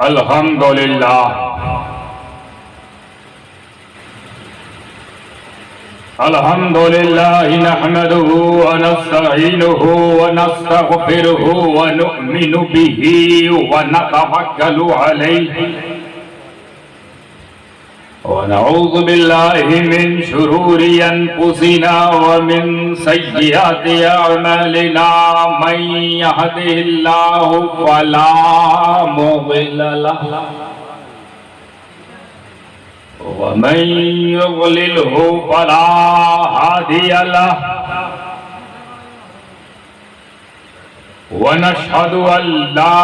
الحمدللہ الحمدللہ نحمده ونستعینه ونستغفره ونؤمن به ونتوکل علیہ ونعوذ باللہ من شرور انفسنا ومن سیئات اعمالنا من يهده اللہ فلا مضل له ومن يضلله فلا هادي له ونشهد أن لا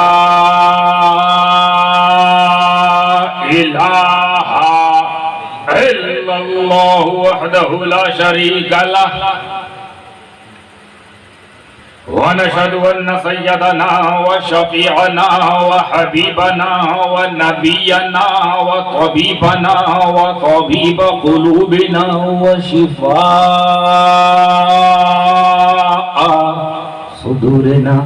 إله إلا الله وحده لا شريك له ونشهد أن سيدنا وشفيعنا وحبيبنا ونبينا وطبيبنا وطبيب قلوبنا وشفاء صدورنا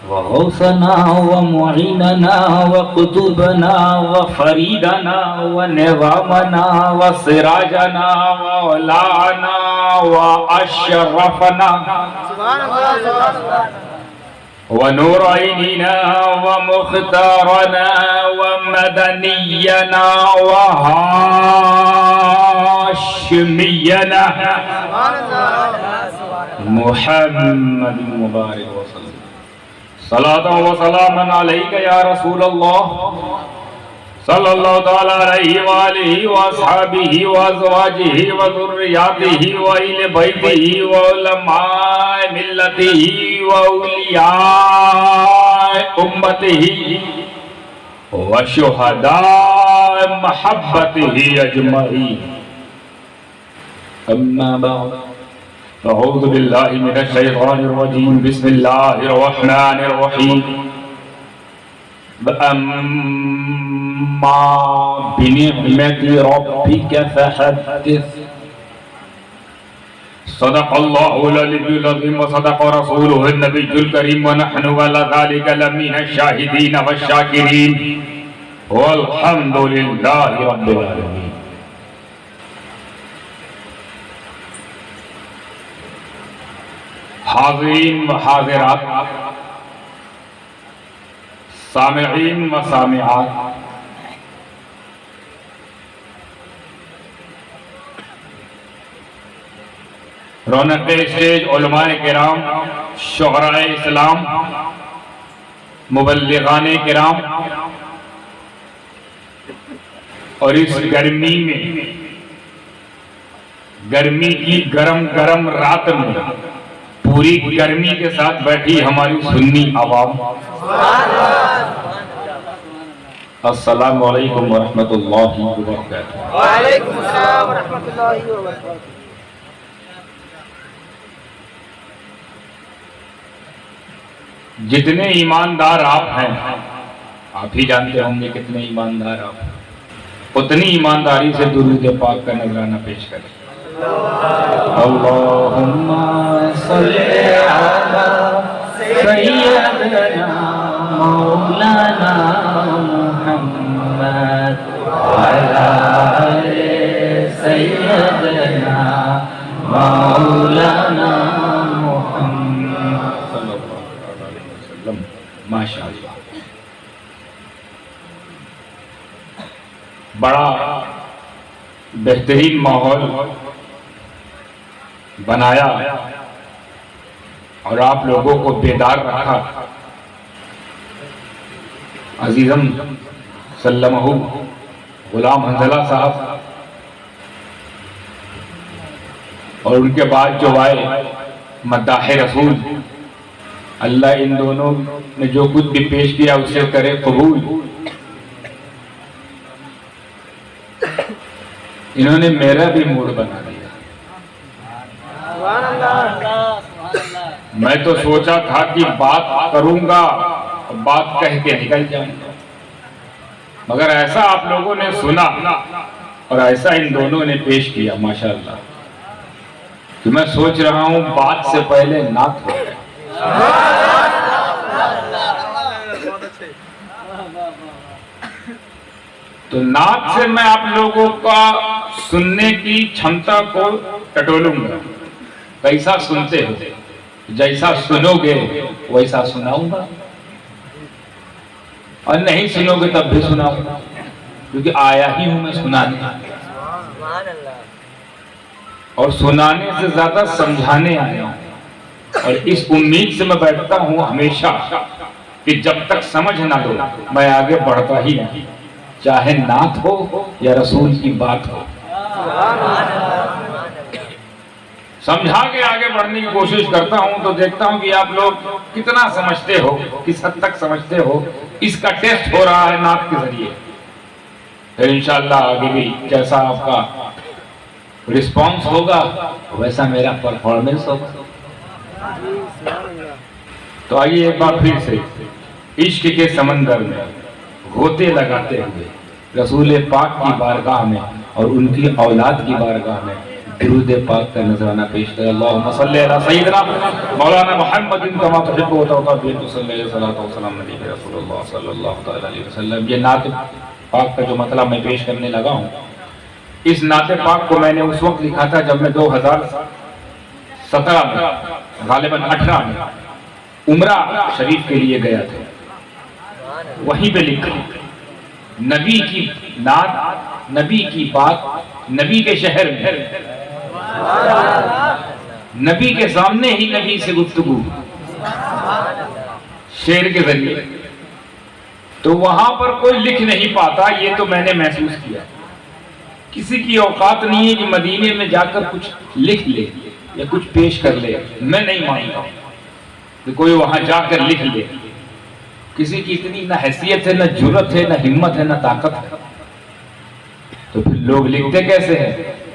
وغوثنا ومعيننا وقطبنا وفريدنا ونظامنا وسراجنا وولانا وأشرفنا ونور عيننا ومختارنا ومدنينا وهاشمينا محمد مبارك وسلم صلاة وسلاما عليك يا رسول الله صلى الله تعالى عليه وآله وأصحابه وأزواجه وذرياته وأهل بيته وعلماء ملته وأولياء أمته وشهداء محبته أجمعين أما بعد أعوذ بالله من الشيطان الرجيم بسم الله الرحمن الرحيم أما بنعمة ربك فحدث صدق الله العلي العظيم وصدق رسوله النبي الكريم ونحن على ذلك لمن الشاهدين والشاكرين والحمد لله رب العالمين. حاضرین و حاضرات، سامعین و سامعات، رونق اسٹیج علماء کرام، شعراء اسلام، مبلغان کرام، اور اس گرمی میں، گرمی کی گرم گرم رات میں پوری گرمی کے ساتھ بیٹھی ہماری سنی عوام، السلام علیکم ورحمۃ اللہ وبرکاتہ. وعلیکم السلام ورحمۃ اللہ وبرکاتہ. جتنے ایماندار آپ ہیں، آپ ہی جانتے ہوں گے کتنے ایماندار آپ ہیں، اتنی ایمانداری سے درود پاک کا نذرانہ پیش کریں. اللہم صلی علی سیدنا مولانا محمد وعلی آل سیدنا مولانا محمد صلی اللہ علیہ وسلم. ماشاءاللہ، بڑا بہترین ماحول بنایا اور آپ لوگوں کو بیدار رکھا. عزیزم سلمہ غلام حنظلہ صاحب اور ان کے بعد جو آئے مداح رسول، اللہ ان دونوں نے جو کچھ بھی پیش کیا اسے کرے قبول. انہوں نے میرا بھی موڈ بنا دیا. میں تو سوچا تھا کہ بات کروں گا، بات کہہ کے نکل جاؤں گا، مگر ایسا آپ لوگوں نے سنا اور ایسا ان دونوں نے پیش کیا ماشاءاللہ کہ میں سوچ رہا ہوں بات سے پہلے نعت ہو جائے. تو نعت سے میں آپ لوگوں کا سننے کی چھمتا کو ٹٹولوں گا. کیسا سنتے ہو؟ جیسا سنو گے ویسا سناؤں گا، اور نہیں سنو گے تب بھی سناؤں گا، کیونکہ آیا ہی ہوں میں سنانے، اور سنانے سے زیادہ سمجھانے آیا ہوں. اور اس امید سے میں بیٹھتا ہوں ہمیشہ کہ جب تک سمجھ نہ لو میں آگے بڑھتا ہی نہیں، چاہے نعت ہو یا رسول کی بات ہو. سمجھا کے آگے بڑھنے کی کوشش کرتا ہوں تو دیکھتا ہوں کہ آپ لوگ کتنا سمجھتے ہو، کس حد تک سمجھتے ہو. اس کا ٹیسٹ ہو رہا ہے نعت کے ذریعے. پھر انشاءاللہ آگے بھی جیسا آپ کا رسپانس ہوگا ویسا میرا پرفارمنس ہوگا. تو آئیے ایک بار پھر سے عشق کے سمندر میں غوطے لگاتے ہوئے رسول پاک کی بارگاہ میں اور ان کی اولاد کی بارگاہ میں درود پاک کا نذرانہ پیش کریں. اللہم صلی علی سیدنا مولانا محمد کما تحب و ترضی صلی اللہ علیہ وسلم نبی رسول اللہ صلی اللہ علیہ وسلم. یہ نعت پاک کا جو مطلب میں پیش کرنے لگا ہوں، اس نعت پاک کو میں نے اس وقت لکھا تھا جب میں 2017 میں غالباً 18 میں عمرہ شریف کے لیے گیا تھا. وہیں پہ لکھا نبی کی نعت، نبی کی بات، نبی کے شہر میں، نبی کے سامنے ہی نبی سے گفتگو شعر کے ذریعے. تو وہاں پر کوئی لکھ نہیں پاتا، یہ تو میں نے محسوس کیا. کسی کی اوقات نہیں ہے کہ مدینے میں جا کر کچھ لکھ لے یا کچھ پیش کر لے. میں نہیں مانتا کہ کوئی وہاں جا کر لکھ لے. کسی کی اتنی نہ حیثیت ہے، نہ جرت ہے، نہ ہمت ہے، نہ طاقت ہے. تو پھر لوگ لکھتے کیسے ہیں؟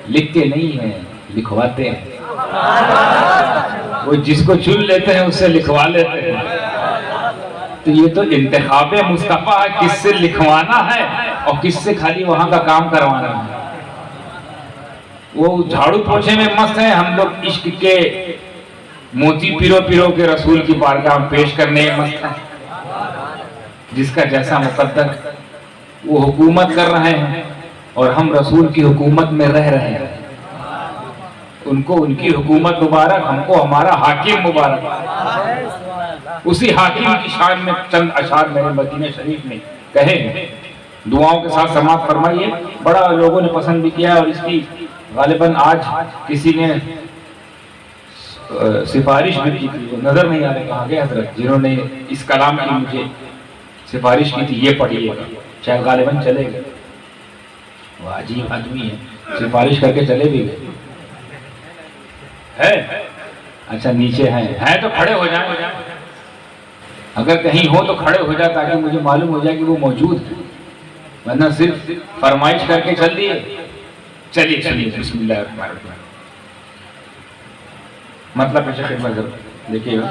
لکھتے نہیں ہیں، لکھواتے ہیں. وہ جس کو چن لیتے ہیں اس سے لکھوا لیتے ہیں. تو یہ تو انتخاب مصطفیٰ ہے، کس سے لکھوانا ہے اور کس سے خالی وہاں کا کام کروانا ہے. وہ جھاڑو پوچھے میں مست ہیں، ہم لوگ عشق کے موتی پیرو کے رسول کی بارگاہ پیش کرنے میں مست ہیں. جس کا جیسا مقدر وہ حکومت کر رہے ہیں اور ہم رسول کی حکومت میں رہ رہے ہیں. ان کو ان کی حکومت مبارک، ہم کو ہمارا حاکم مبارک. اسی حاکم کی شان میں چند اشعار میرے مدینہ شریف میں کہے ہیں. دعاؤں کے ساتھ سماعت فرمائیے. بڑا لوگوں نے پسند بھی کیا اور اس کی غالباً آج کسی نے سفارش بھی کی تھی، نظر نہیں آ رہے کہاں گئے حضرت جنہوں نے اس کلام کی مجھے سفارش کی تھی. یہ پڑھیے گا، شاید غالباً چلے گئے. وہ عجیب آدمی ہے، سفارش کر کے چلے بھی گئے. ہے اچھا نیچے ہیں تو کھڑے ہو جائیں. اگر کہیں ہو تو کھڑے ہو جائے تاکہ مجھے معلوم ہو جائے کہ وہ موجود ہے، ورنہ صرف فرمائش کر کے چل دیے. چلیے چلیے بسم اللہ الرحمن الرحیم. مطلب پیش خدمت ضرور دیکھیے گا.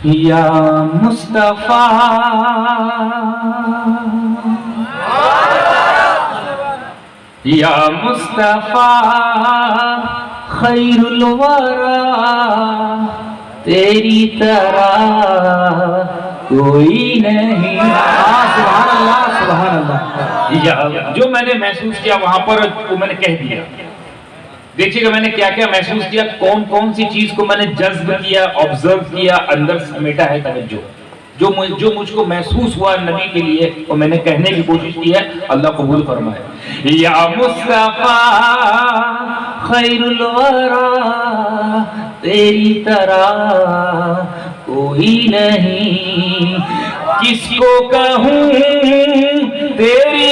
یا مصطفیٰ یا مصطفیٰ خیر الورا، تیری طرح کوئی نہیں. سبحان اللہ سبحان اللہ. جو میں نے محسوس کیا وہاں پر وہ میں نے کہہ دیا. دیکھیے گا میں نے کیا کیا محسوس کیا، کون کون سی چیز کو میں نے جذب کیا، آبزرو کیا، اندر سمیٹا ہے توجہ. جو مجھ کو محسوس ہوا نبی کے لیے وہ میں نے کہنے کی کوشش کی ہے. اللہ قبول فرمائے. یا مصطفیٰ خیر الورا، تیری طرح کوئی نہیں. کس کو کہوں تیری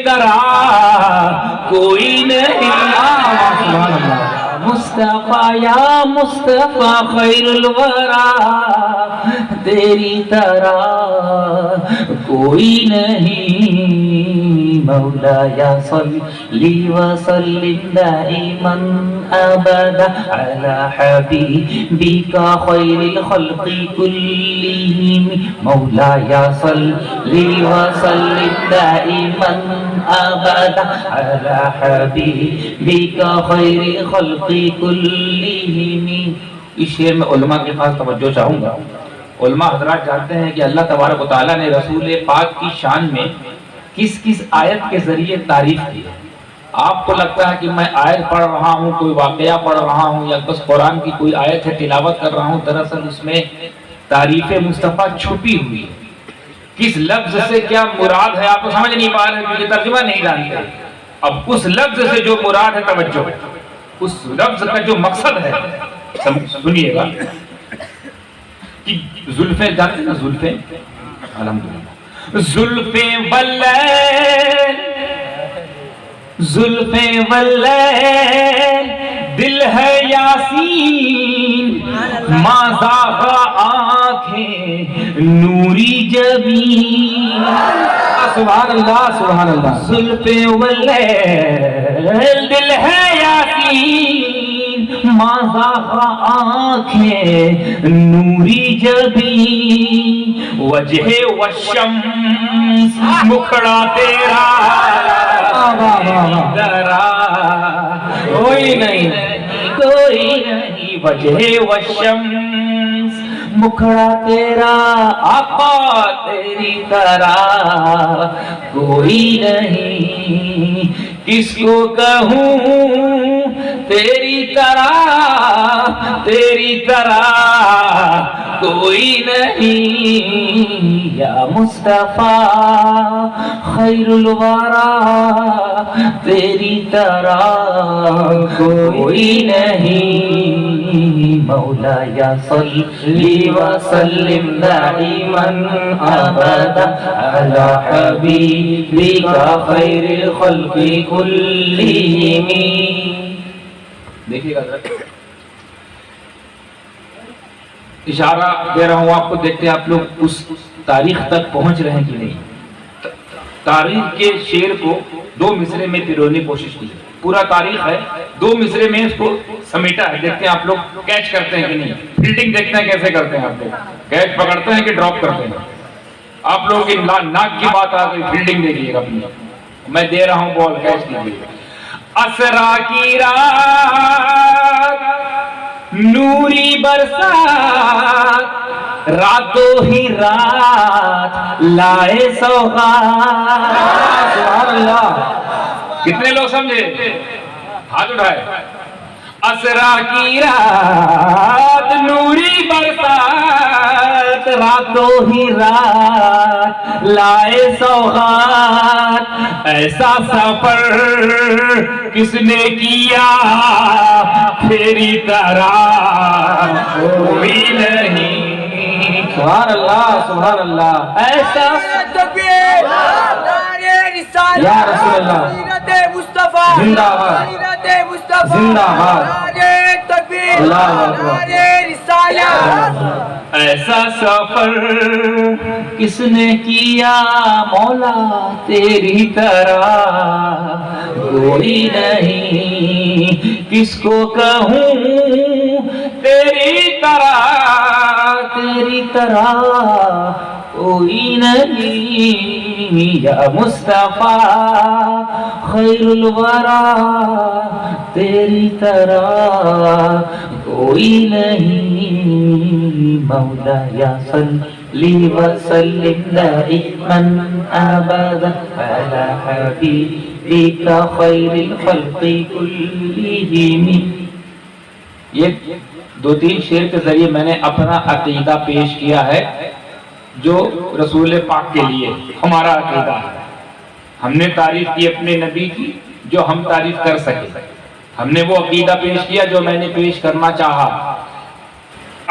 طرح کوئی نہیں. مصطفیٰ یا مصطفیٰ خیر الورا، تیری طرح کوئی نہیں. مولایا صلی وسلم دائما ابدا علی حبیبک خیر الخلق کلہم. مولایا صلی وسلم دائما ابدا علی حبیبک خیر الخلق کلہم. اس شعر میں علماء کے پاس توجہ چاہوں گا. علماء حضرات جانتے ہیں کہ اللہ تبارک و تعالیٰ نے رسول پاک کی شان میں کس کس آیت کے ذریعے تعریف کی ہے. آپ کو لگتا ہے کہ میں آیت پڑھ رہا ہوں، کوئی واقعہ پڑھ رہا ہوں یا بس قرآن کی کوئی آیت ہے تلاوت کر رہا ہوں، دراصل اس میں تعریف مصطفیٰ چھپی ہوئی ہے. کس لفظ سے کیا مراد ہے آپ کو سمجھ نہیں پا رہے کیونکہ ترجمہ نہیں جانتے. اب اس لفظ سے جو مراد ہے، توجہ، اس لفظ کا جو مقصد ہے سنیے گا کہ زلفیں جانتے ہیں نا، زلفیں، الحمدللہ، زلفیں واللیل، زلفیں واللیل، دل ہے یاسین، ماں زاغا آنکھیں نوری جبین. سبحان اللہ سبحان اللہ. زلفیں واللیل، دل ہے یاسین، ماں زاغا آنکھیں نوری جبین. وجہ والشمس، مکھڑا تیرا ذرا کوئی نہیں، کوئی نہیں. وجہ والشمس، مکھڑا تیرا آقا تیری طرح کوئی نہیں. کس کو کہوں تیری طرح، تیری طرح کوئی نہیں. یا مصطفیٰ خیر الورا، تیری طرح کوئی نہیں. مولا یا صلی وسلم دائما ابدا علی حبیبک خیر الخلق کلہم. دیکھیے گا اشارہ دے رہا ہوں آپ کو، دیکھتے ہیں آپ لوگ اس تاریخ تک پہنچ رہے ہیں کہ نہیں. تاریخ کے شعر کو دو مصرے میں پیرونے کی کوشش کی. پورا تاریخ ہے، دو مصرے میں اس کو سمیٹا ہے. دیکھتے ہیں آپ لوگ کیچ کرتے ہیں کہ نہیں. فیلڈنگ دیکھتے ہیں کیسے کرتے ہیں آپ لوگ، کیچ پکڑتے ہیں کہ ڈراپ کرتے ہیں. آپ لوگ کی ناک کی بات آ گئی، فیلڈنگ دیکھیے گا اپنی. میں دے رہا ہوں بال، کیچ کیجیے. اسرا کی رات نوری برسات، راتوں ہی رات لائے سوغات. سبحان اللہ. کتنے لوگ سمجھے؟ ہاتھ اٹھائے. اسرا کی رات نوری برسات، راتوں ہی رات لائے سوغات. ایسا سفر کس نے کیا تیری طرح کوئی نہیں. سبحان اللہ سبحان اللہ. ایسا یا رسول اللہ زندہ باد، زندہ باد، اللہ اکبر. ایسا سفر کس نے کیا مولا تیری طرح کوئی نہیں. کس کو کہوں تیری طرح، تیری طرح کوئی نہیں. یا مصطفیٰ خیر الورا، تیری طرح کوئی نہیں. مولا یا صلی وسلم دائما ابدا علی حبیبک خیر الخلق کلہم. یہ دو تین شعر کے ذریعے میں نے اپنا عقیدہ پیش کیا ہے جو رسول پاک کے لیے ہمارا عقیدہ ہے. ہم نے تعریف کی اپنے نبی کی جو ہم تعریف کر سکے. ہم نے وہ عقیدہ پیش کیا جو میں نے پیش کرنا چاہا.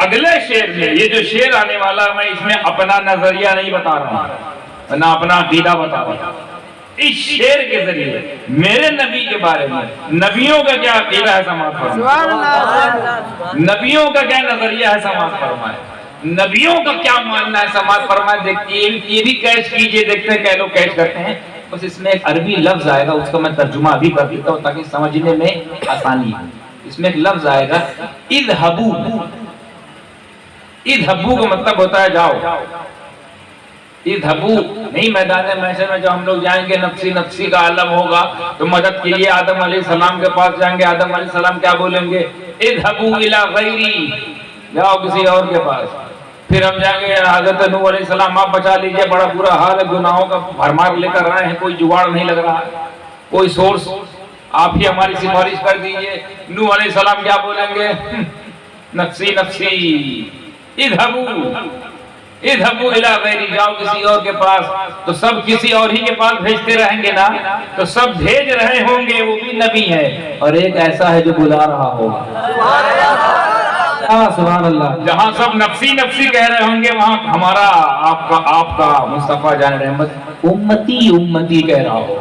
اگلے شعر میں یہ جو شعر آنے والا میں اس میں اپنا نظریہ نہیں بتا رہا ہوں، نہ اپنا عقیدہ بتا رہا ہوں. اس شعر کے ذریعے میرے نبی کے بارے میں نبیوں کا کیا عقیدہ ہے سماعت فرمائے، نبیوں کا کیا نظریہ ہے سماعت فرمائے، نبیوں کا کیا ماننا ہے سماعت فرمائے. دیکھیے یہ بھی کیچ کیجئے، دیکھتے ہیں کہ لوگ کیچ کرتے ہیں. بس اس میں ایک عربی لفظ آئے گا، اس کا میں ترجمہ ابھی کر دیتا ہوں تاکہ سمجھنے میں آسانی ہو. اس میں ایک لفظ آئے گا اذهبوا. اذهبوا کا مطلب ہوتا ہے جاؤ. اذهبوا نہیں میدان محشر میں جو ہم لوگ جائیں گے نفسی نفسی کا عالم ہوگا تو مدد کے لیے آدم علیہ السلام کے پاس جائیں گے. آدم علیہ السلام کیا بولیں گے؟ اذهبوا الى غیری، جاؤ کسی اور کے پاس. پھر ہم جائیں گے حضرت نوح علیہ السلام آپ بچا لیجئے، بڑا برا حال ہے، گناہوں کا بھرمار لے کر رہے ہیں، کوئی جگاڑ نہیں لگ رہا ہے، کوئی سورس، آپ ہی ہماری سفارش کر دیجئے۔ نوح علیہ السلام کیا بولیں گے؟ نفسی نفسی، اذهبوا الی غیری، جاؤ کسی اور کے پاس۔ تو سب کسی اور ہی کے پاس بھیجتے رہیں گے نا، تو سب بھیج رہے ہوں گے، وہ بھی نبی ہے، اور ایک ایسا ہے جو بلا رہا ہوگا۔ سبحان اللہ۔ جہاں سب نفسی نفسی کہہ رہے ہوں گے، وہاں ہمارا آپ کا مصطفیٰ جان رحمت امتی امتی کہہ رہا ہوگا۔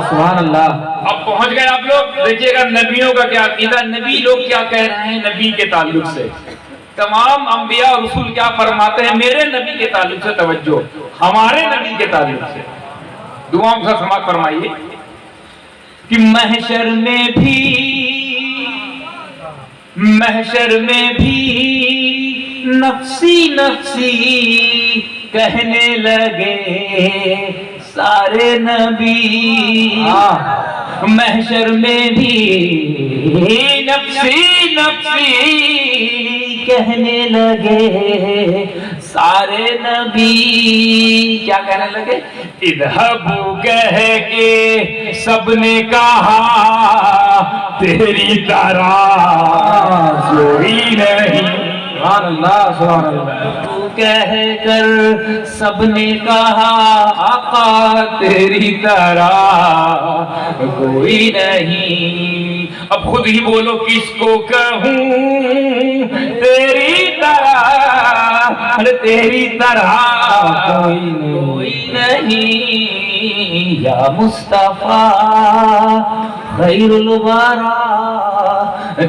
سبحان اللہ۔ اب پہنچ گئے آپ لوگ، دیکھیے گا نبیوں کا کیا عقیدہ، نبی لوگ کیا کہہ رہے ہیں نبی کے تعلق سے، تمام انبیاء اور رسول کیا فرماتے ہیں میرے نبی کے تعلق سے، توجہ، ہمارے نبی کے تعلق سے۔ دعاؤں کا سماعت فرمائیے کہ محشر میں بھی نفسی نفسی کہنے لگے سارے نبی، محشر میں بھی نفسی نفسی کہنے لگے سارے نبی، کیا کہنے لگے؟ اذهبوا کہہ کے سب نے کہا تیری طرح کوئی نہیں، سبحان اللہ سبحان اللہ۔ کہہ کر سب نے کہا آقا تیری طرح کوئی نہیں، اب خود ہی بولو کس کو کہوں تیری طرح، تیری طرح کوئی نہیں، یا مصطفیٰ خیر الورا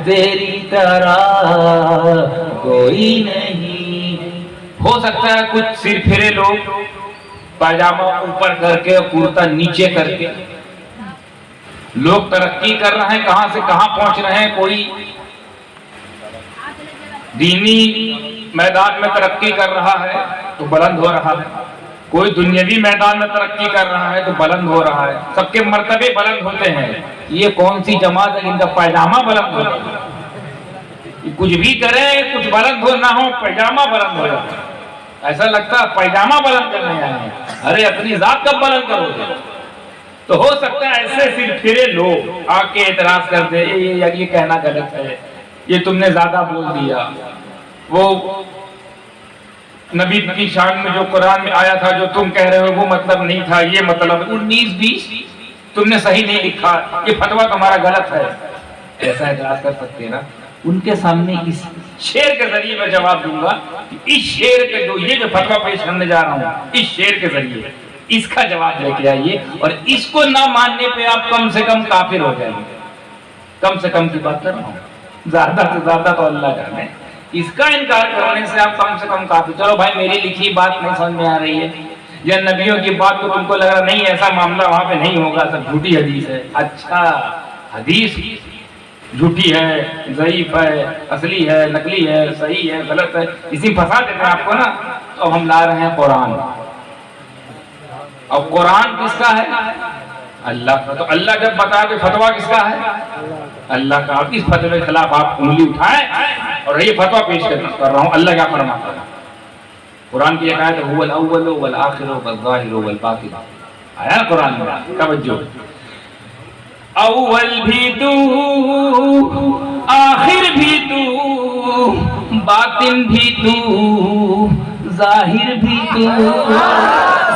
تیری طرح کوئی نہیں۔ ہو سکتا ہے کچھ سر پھرے لوگ پاجامہ اوپر کر کے کرتا نیچے کر کے، لوگ ترقی کر رہے ہیں، کہاں سے کہاں پہنچ رہے ہیں، کوئی دینی میدان میں ترقی کر رہا ہے تو بلند ہو رہا ہے، کوئی دنیاوی میدان میں ترقی کر رہا ہے تو بلند ہو رہا ہے، سب کے مرتبے بلند ہوتے ہیں۔ یہ کون سی جماعت ہے جن کا پائجامہ بلند ہو رہا ہے؟ کچھ بھی کریں، کچھ بلند ہو نہ ہو، پائجامہ بلند ہو جاتا ہے، ایسا لگتا ہے پائجامہ بلند کرنے آئے ہیں، ارے اپنی ذات کب بلند کرو گے؟ تو ہو سکتا ہے ایسے سر پھرے لوگ آ کے اعتراض کر دے یہ کہنا غلط ہے، یہ تم نے زیادہ بول دیا، وہ نبی کی شان میں جو قرآن میں آیا تھا جو تم کہہ رہے ہو وہ مطلب نہیں تھا، یہ مطلب 19-20 تم نے صحیح نہیں لکھا، یہ فتویٰ تمہارا غلط ہے، ایسا اعتراض کر سکتے ہیں نا۔ ان کے سامنے اس شعر کے ذریعے میں جواب دوں گا کہ اس شعر کے جو یہ جو فتویٰ پیش کرنے جا رہا ہوں، اس شعر کے ذریعے اس کا جواب لے کے آئیے، اور اس کو نہ ماننے پہ آپ کم سے کم کافر ہو جائیں گے، کم سے کم کی بات کر رہا ہوں، زیادہ سے زیادہ تو اللہ جانے، اس کا انکار کرنے سے آپ کم سے کم کافر۔ چلو بھائی میری لکھی بات نہیں سمجھ میں آ رہی ہے، یا نبیوں کی بات کو تم کو لگ رہا نہیں ایسا معاملہ وہاں پہ نہیں ہوگا، سب جھوٹی حدیث ہے، اچھا حدیث جھوٹی ہے، ضعیف ہے، اصلی ہے، نقلی ہے، صحیح ہے، غلط ہے، اسی پھنسا دیتے ہیں آپ کو نا، تو ہم لا رہے ہیں قرآن، اور قرآن کس کا ہے؟ اللہ کا، تو اللہ جب بتا کہ فتویٰ کس کا ہے؟ اللہ کا، اب اس فتوے کے خلاف آپ انگلی اٹھائیں اور یہ فتویٰ پیش کر رہا ہوں، اللہ کیا فرماتا ہے؟ قرآن کی ایک آیت ہے هو الاول والآخر والظاہر والباطن، آیا نا قرآن میں، توجہ، اول بھی تو آخر بھی تو باطن بھی تو ظاہر بھی تو،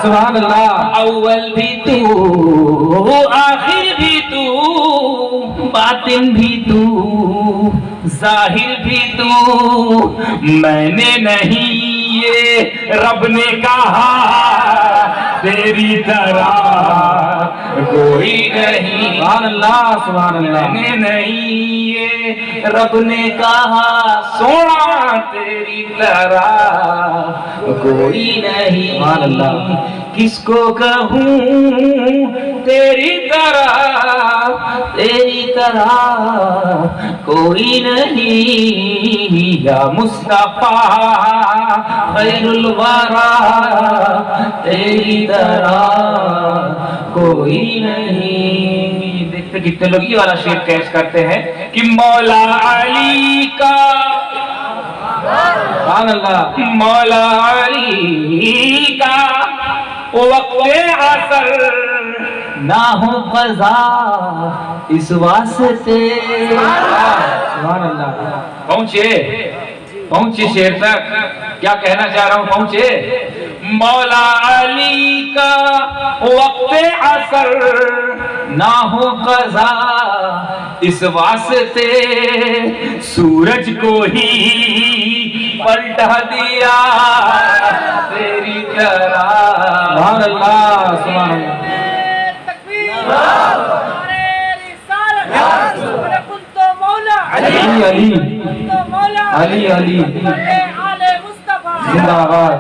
سبحان اللہ۔ اول بھی تو آخر بھی تو باطن بھی تو ظاہر بھی تو، میں نے نہیں یہ رب نے کہا تیری طرح کوئی نہیں، سبحان اللہ سبحان اللہ۔ میں نے نہیں یہ رب نے کہا سونا تیری طرح کوئی نہیں، سبحان اللہ۔ کس کو کہوں تیری طرح کوئی نہیں، یا مصطفیٰ خیر الورا تیری طرح کوئی نہیں۔ دیکھتے کتنے لوگ یہ والا شعر پیش کرتے ہیں کہ مولا علی کا سبحان اللہ. مولا علی کا وقت عصر نہ ہو قضا اس واسطے. سبحان اللہ. پہنچے شیر تک. کیا کہنا چاہ رہا ہوں؟ پہنچے. مولا علی کا وقت عصر نہ ہو قضا اس واسطے سورج کو ہی پلٹا دیا تیری طرح. سبحان اللہ. سبحان اللہ. علی علی علی علی زندہ آباد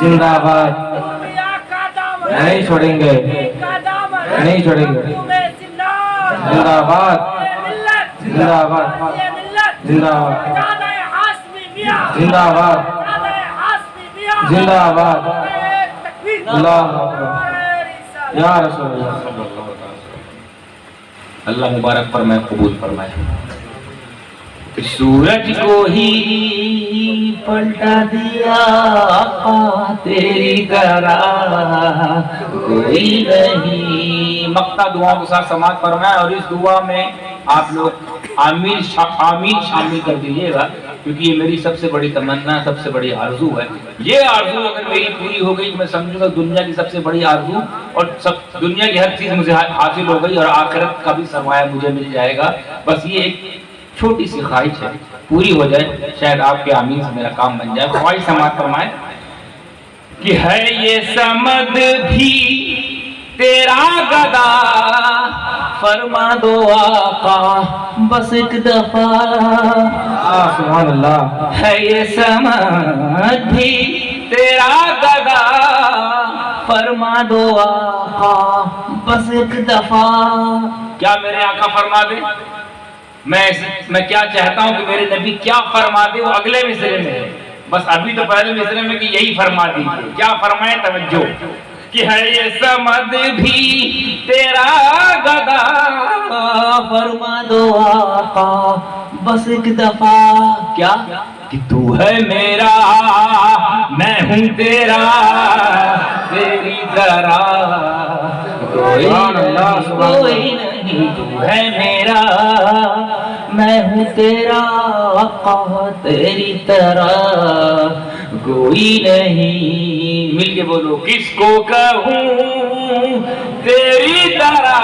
زندہ آباد. نہیں چھوڑیں گے نہیں چھوڑیں گے. زندہ آباد زندہ آباد زندہ آباد زندہ آباد زندہ آباد. اللہ اکبر یا رسول اللہ. اللہ مبارک فرمائے قبول فرمائے. سورج کو ہی پلٹا دیا آقا تیری طرح کوئی نہیں. مقطع دعا کے ساتھ سماعت فرمائے اور اس دعا میں آپ لوگ آمین شامل کر دیجیے گا کیونکہ یہ میری سب سے بڑی تمنا سب سے بڑی آرزو ہے. یہ آرزو اگر میری پوری ہو گئی تو میں سمجھوں گا دنیا کی سب سے بڑی آرزو اور سب دنیا کی ہر چیز مجھے حاصل ہو گئی اور آخرت کا بھی سرمایہ مجھے مل جائے گا. بس یہ ایک چھوٹی سی خواہش ہے پوری ہو جائے شاید آپ کے آمین سے میرا کام بن جائے. خواہش سماعت فرمائے کہ ہے یہ سمد بھی تیرا گدا فرما دو آقا بس ایک دفعہ. سبحان اللہ. ہے یہ سمد بھی تیرا گدا فرما دو آقا بس ایک دفعہ. کیا میرے آقا فرما دے؟ میں کیا چاہتا ہوں کہ میرے نبی کیا فرما دے وہ اگلے مصرے میں ہے. بس ابھی تو پہلے مصرے میں کہ یہی فرما دیجیے. کیا فرمائے؟ توجہ کہ ہے یہ سمد بھی تیرا گدا فرما دو آقا بس ایک دفعہ. کیا کہ تو ہے میرا میں ہوں تیرا تیری طرح کوئی نہیں. تو ہے میرا میں ہوں تیرا آقا تیری طرح کوئی نہیں. مل کے بولو. کس کو کہوں تیری طرح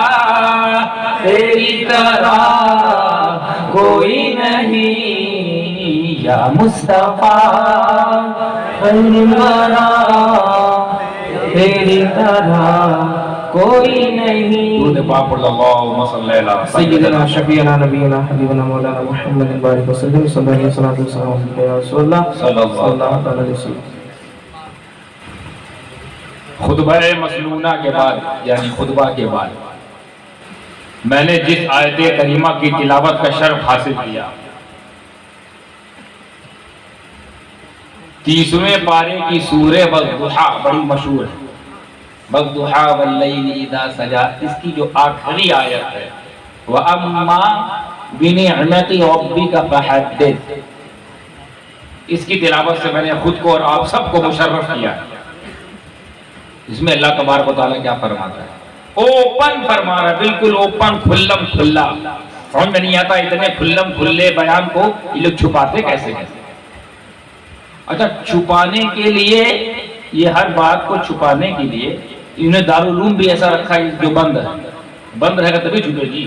کوئی نہیں یا مصطفیٰ خیر الورا تیری طرح کوئی نہیں. درود پاک پڑھ اللہم صلی علی سیدنا شفیعنا نبینا حبیبنا مولانا محمد بارک وسلم صلی اللہ علیہ وسلم یا رسول اللہ صلی اللہ علیہ وسلم. خطبہ مسنونہ کے بعد یعنی خطبہ کے بعد میں نے جس آیت کریمہ کی تلاوت کا شرف حاصل کیا 30ویں پارے کی سورہ والضحیٰ بڑی مشہور ہے. والضحیٰ واللیل اذا سجا اس کی جو آخری آیت ہے وَأَمَّا بِنِعْمَتِ رَبِّكَ فَحَدِّثْ اس کی تلاوت سے میں نے خود کو اور آپ سب کو مشرف کیا. اس میں اللہ تبارک و تعالیٰ کیا فرماتا ہے؟ اوپن فرما رہا ہے. بالکل اوپن کھلم کھلا. سمجھ میں نہیں آتا اتنے کھلم کھلے بیان کو یہ لوگ چھپاتے کیسے. اچھا چھپانے کے لیے یہ ہر بات کو چھپانے کے لیے انہیں دارالعلوم بھی ایسا رکھا ہے جو بند ہے. بند رہے گا تبھی چھپے گی.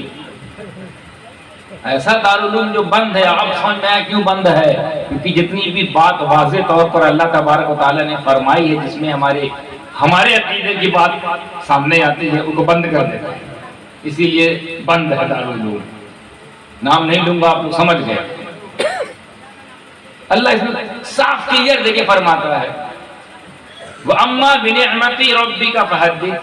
ایسا دارالعلوم جو بند ہے آپ سمجھ میں آیا کیوں بند ہے؟ کیونکہ جتنی بھی بات واضح طور پر اللہ تبارک و تعالیٰ نے فرمائی ہے جس میں ہمارے عقیدے کی بات سامنے آتی ہے ان کو بند کر دیتا ہے. اسی لیے بند ہے دارالعلوم. نام نہیں لوں گا آپ لوگ سمجھ گئے. اللہ اس میں صاف کلیئر دے کے فرماتا ہے وَأَمَّا بِنِعْمَتِ رَبِّكَ فَحَدِّثْ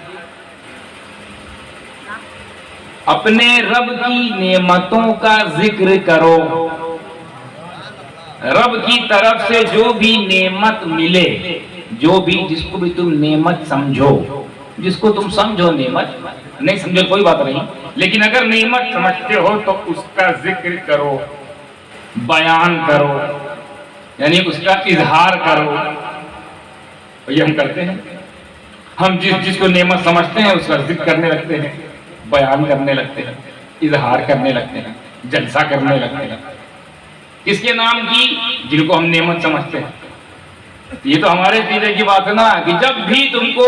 اپنے رب کی نعمتوں کا ذکر کرو. رب کی طرف سے جو بھی نعمت ملے جو بھی جس کو بھی تم نعمت سمجھو جس کو تم سمجھو نعمت نہیں سمجھو کوئی بات نہیں لیکن اگر نعمت سمجھتے ہو تو اس کا ذکر کرو بیان کرو. یعنی اس کا اظہار کرو. اور یہ ہم کرتے ہیں. ہم جس کو نعمت سمجھتے ہیں اس کا ذکر کرنے لگتے ہیں, بیان کرنے لگتے ہیں, اظہار کرنے لگتے ہیں, جلسہ کرنے لگتے ہیں. کس کے نام کی؟ جن کو ہم نعمت سمجھتے ہیں. یہ تو ہمارے سیدھے کی بات ہے نا کہ جب بھی تم کو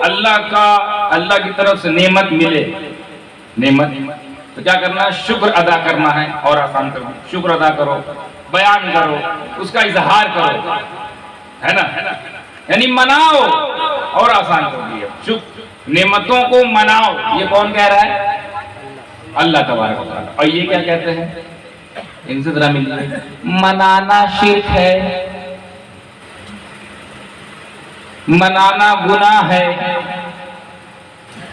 اللہ کی طرف سے نعمت ملے, نعمت تو کیا کرنا ہے؟ شکر ادا کرنا ہے. اور آسان کرو, شکر ادا کرو, بیان کرو, اس کا اظہار کرو, ہے نا. یعنی مناؤ اور آسان کر دیا. نعمتوں کو مناؤ. یہ کون کہہ رہا ہے؟ اللہ تبارک و تعالیٰ. اور یہ کیا کہتے ہیں؟ ان سے ذرا ملیے. منانا شرک ہے, منانا گناہ ہے,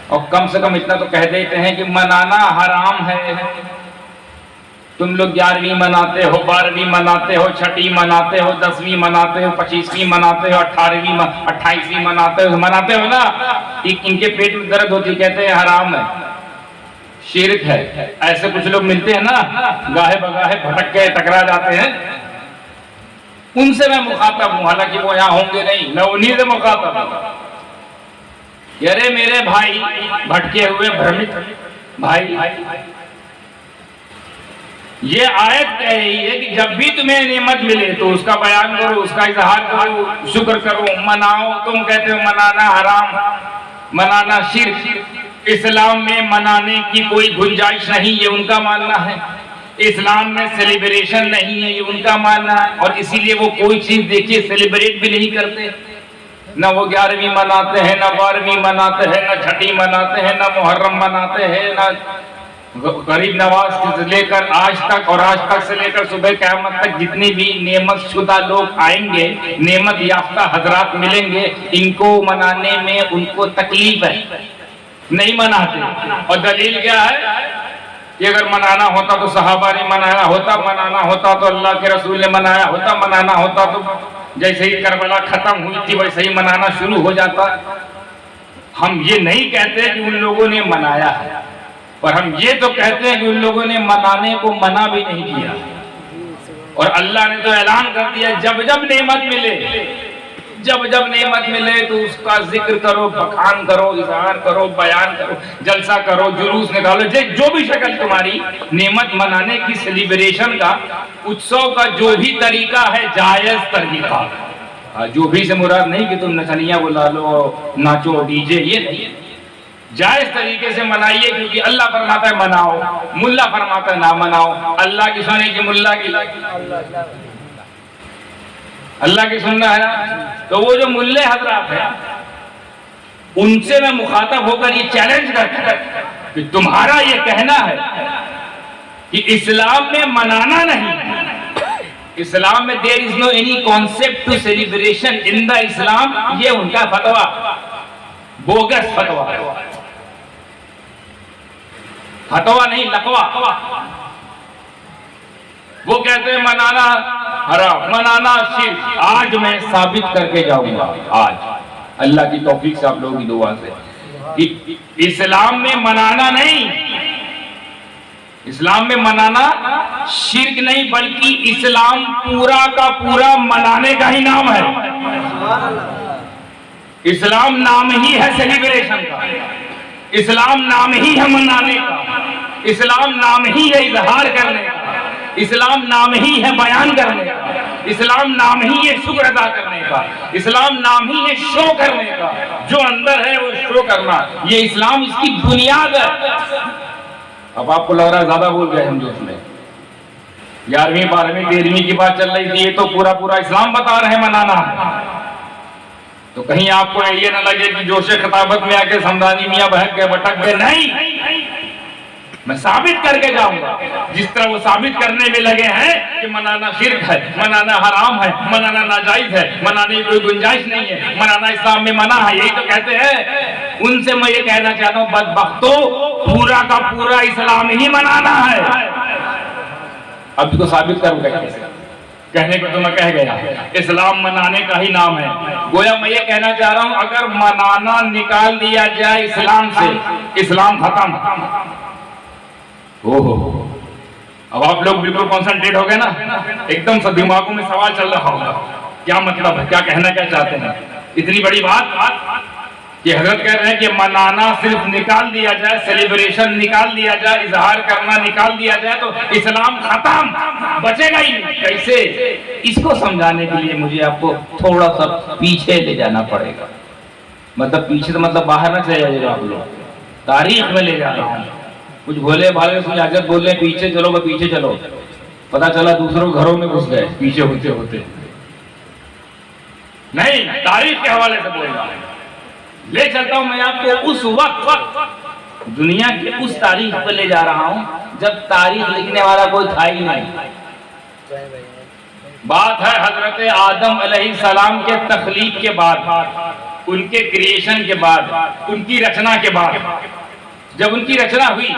اور کم سے کم اتنا تو کہہ دیتے ہیں کہ منانا حرام ہے. تم لوگ 11ویں مناتے ہو, 12ویں مناتے ہو, 6ٹھی مناتے ہو, 10ویں مناتے ہو, 25ویں مناتے ہو, 18ویں 28ویں مناتے ہو نا. ان کے پیٹ میں درد ہوتی, کہتے ہیں حرام ہے, شرک ہے. ایسے کچھ لوگ ملتے ہیں نا, گاہے بگاہے بھٹک کے ٹکرا جاتے ہیں. ان سے میں مخاطب ہوں, حالانکہ وہ یہاں ہوں گے نہیں, میں انہی سے مخاطب ہوں. ارے میرے بھائی, بھٹکے ہوئے بھرمت بھائی, یہ آیت کہہ رہی ہے کہ جب بھی تمہیں نعمت ملے تو اس کا بیان کرو, اس کا اظہار کرو, شکر کرو, مناؤ. تم کہتے ہو منانا حرام, منانا شرک. اسلام میں منانے کی کوئی گنجائش نہیں, یہ ان کا ماننا ہے. اسلام میں سیلیبریشن نہیں ہے, یہ ان کا ماننا ہے. اور اسی لیے وہ کوئی چیز دیکھیے سیلیبریٹ بھی نہیں کرتے. نہ وہ 11ویں مناتے ہیں, نہ 12ویں مناتے ہیں, نہ 6ٹھی مناتے ہیں, نہ محرم مناتے ہیں, نہ غریب نواز سے لے کر آج تک, اور آج تک سے لے کر صبح قیامت تک جتنے بھی نعمت شدہ لوگ آئیں گے, نعمت یافتہ حضرات ملیں گے, ان کو منانے میں ان کو تکلیف ہے, نہیں مناتے. اور دلیل کیا ہے کہ اگر منانا ہوتا تو صحابہ نے منایا ہوتا, منانا ہوتا تو اللہ کے رسول نے منایا ہوتا, منانا ہوتا تو جیسے ہی کربلا ختم ہوئی تھی ویسے ہی منانا شروع ہو جاتا. ہم یہ نہیں کہتے کہ ان لوگوں نے منایا ہے, اور ہم یہ تو کہتے ہیں کہ ان لوگوں نے منانے کو منع بھی نہیں کیا. اور اللہ نے تو اعلان کر دیا جب جب نعمت ملے, جب جب نعمت ملے تو اس کا ذکر کرو, بخان کرو, اظہار کرو, بیان کرو, جلسہ کرو, جلوس نکالو. جو بھی شکل تمہاری نعمت منانے کی, سیلیبریشن کا, اتسو کا جو بھی طریقہ ہے جائز طریقہ. جو بھی سے مراد نہیں کہ تم نچنیاں بلا لو, ناچو, ڈی جے, یہ نہیں. جائز طریقے سے منائیے, کیونکہ اللہ فرماتا ہے مناؤ, ملا فرماتا ہے نہ مناؤ. اللہ کی سننے کی ملا کی, اللہ کی سننا ہے نا. تو وہ جو ملے حضرات ہیں ان سے میں مخاطب ہو کر یہ چیلنج کرتا ہوں کہ تمہارا یہ کہنا ہے کہ اسلام میں منانا نہیں, اسلام میں there is no any concept to celebration in the Islam, یہ ان کا فتویٰ, بوگس فتویٰ, فتویٰ نہیں لقوہ. وہ کہتے ہیں منانا حرام, منانا شرک. آج میں ثابت کر کے جاؤں گا, آج اللہ کی توفیق سے, آپ لوگوں کی دعا سے, کہ اسلام میں منانا نہیں, اسلام میں منانا شرک نہیں, بلکہ اسلام پورا کا پورا منانے کا ہی نام ہے. اسلام نام ہی ہے سیلیبریشن کا, اسلام نام ہی ہے منانے کا, اسلام نام ہی ہے اظہار کرنے کا, اسلام نام ہی ہے بیان کرنے کا, اسلام نام ہی ہے شکر ادا کرنے کا, اسلام نام ہی ہے شو کرنے کا. جو اندر ہے وہ شو کرنا, یہ اسلام اس کی بنیاد ہے. اب آپ کو لگ رہا ہے زیادہ بول گئے ہم جو اس میں 11ویں 12ویں 13ویں کی بات چل رہی تھی, یہ تو پورا پورا اسلام بتا رہے ہیں منانا ہے. تو کہیں آپ کو یہ نہ لگے کہ جوش خطابت میں آ کے سمدانی میاں بہک گئے, بھٹک گئے. نہیں, میں ثابت کر کے جاؤں گا. جس طرح وہ ثابت کرنے میں لگے ہیں کہ منانا شرک ہے, منانا حرام ہے, منانا ناجائز ہے, منانے کی کوئی گنجائش نہیں ہے, منانا اسلام میں منع ہے, یہی تو کہتے ہیں. ان سے میں یہ کہنا چاہتا ہوں بدبختو, پورا کا پورا اسلام ہی منانا ہے. اب تو ثابت کروں گا, کہنے کو تو میں کہہ گیا, اسلام منانے کا ہی نام ہے. گویا میں یہ کہنا چاہ رہا ہوں اگر منانا نکال دیا جائے اسلام سے, اسلام ختم. اب آپ لوگ بالکل کانسنٹریٹ ہو گئے نا, ایک دم سے دماغوں میں سوال چل رہا ہوگا کیا مطلب ہے, کیا کہنا کیا چاہتے ہیں. اتنی بڑی بات کہ حضرت کہہ رہے ہیں کہ منانا صرف نکال دیا جائے, سیلیبریشن نکال دیا جائے, اظہار کرنا نکال دیا جائے تو اسلام ختم, بچے گا ہی نہیں. کیسے؟ اس کو سمجھانے کے لیے مجھے آپ کو تھوڑا سا پیچھے لے جانا پڑے گا. مطلب پیچھے تو مطلب باہر نہ چلے جائے گا, آپ لوگ تاریخ میں لے جا رہا ہوں. کچھ بھولے بھالے کچھ حضرت بول رہے ہیں پیچھے چلو, پیچھے چلو, پتا چلا دوسروں گھروں میں گھس گئے پیچھے ہوتے ہوتے. نہیں, تاریخ کے حوالے سے بول رہا ہوں. لے چلتا ہوں میں آپ کو اس وقت دنیا کی اس تاریخ پہ لے جا رہا ہوں جب تاریخ لکھنے والا کوئی تھا ہی نہیں. بات ہے حضرت آدم علیہ السلام کے تخلیق کے بعد, ان کے کریشن کے بعد, ان کی رچنا کے بعد. جب ان کی رچنا ہوئی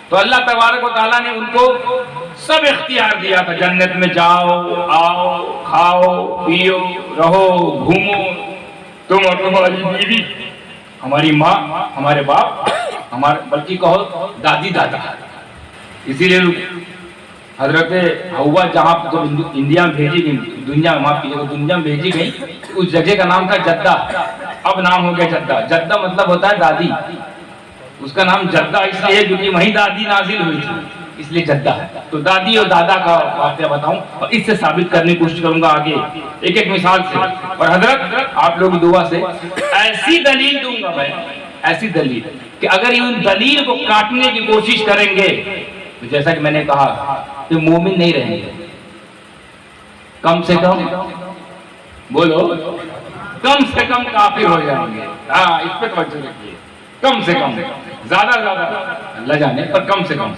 تو اللہ تبارک و تعالیٰ نے ان کو سب اختیار دیا تھا. جنت میں جاؤ, آؤ, کھاؤ, پیو, رہو, گھومو, تم اور تمہاری بیوی, ہماری ماں, ہمارے باپ, ہمارے بلکہ کہو دادی دادا. اسی لیے حضرت حوا جہاں انڈیا میں بھیجی گئی, دنیا میں معاف کیجیے, دنیا میں بھیجی گئی, اس جگہ کا نام تھا جدہ. اب نام ہو گیا جدہ. جدہ مطلب ہوتا ہے دادی. اس کا نام جدہ اس لیے کیونکہ وہیں دادی نازل ہوئی تھی, اس لیے جدہ ہے. تو دادی اور دادا کا واقعہ بتاؤں اور اس سے ثابت کرنے کی کوشش کروں گا آگے ایک ایک مثال سے. اور حضرت آپ لوگ دعا سے ایسی دلیل دوں گا میں, ایسی دلیل کہ اگر ان دلیل کو کاٹنے کی کوشش کریں گے تو جیسا کہ میں نے کہا کہ مومن نہیں رہیں گے, کم سے کم بولو, کم سے کم کافر ہو جائیں گے. ہاں, اس پہ توجہ رکھیے. کم سے کم, زیادہ اللہ جانے, پر کم سے کم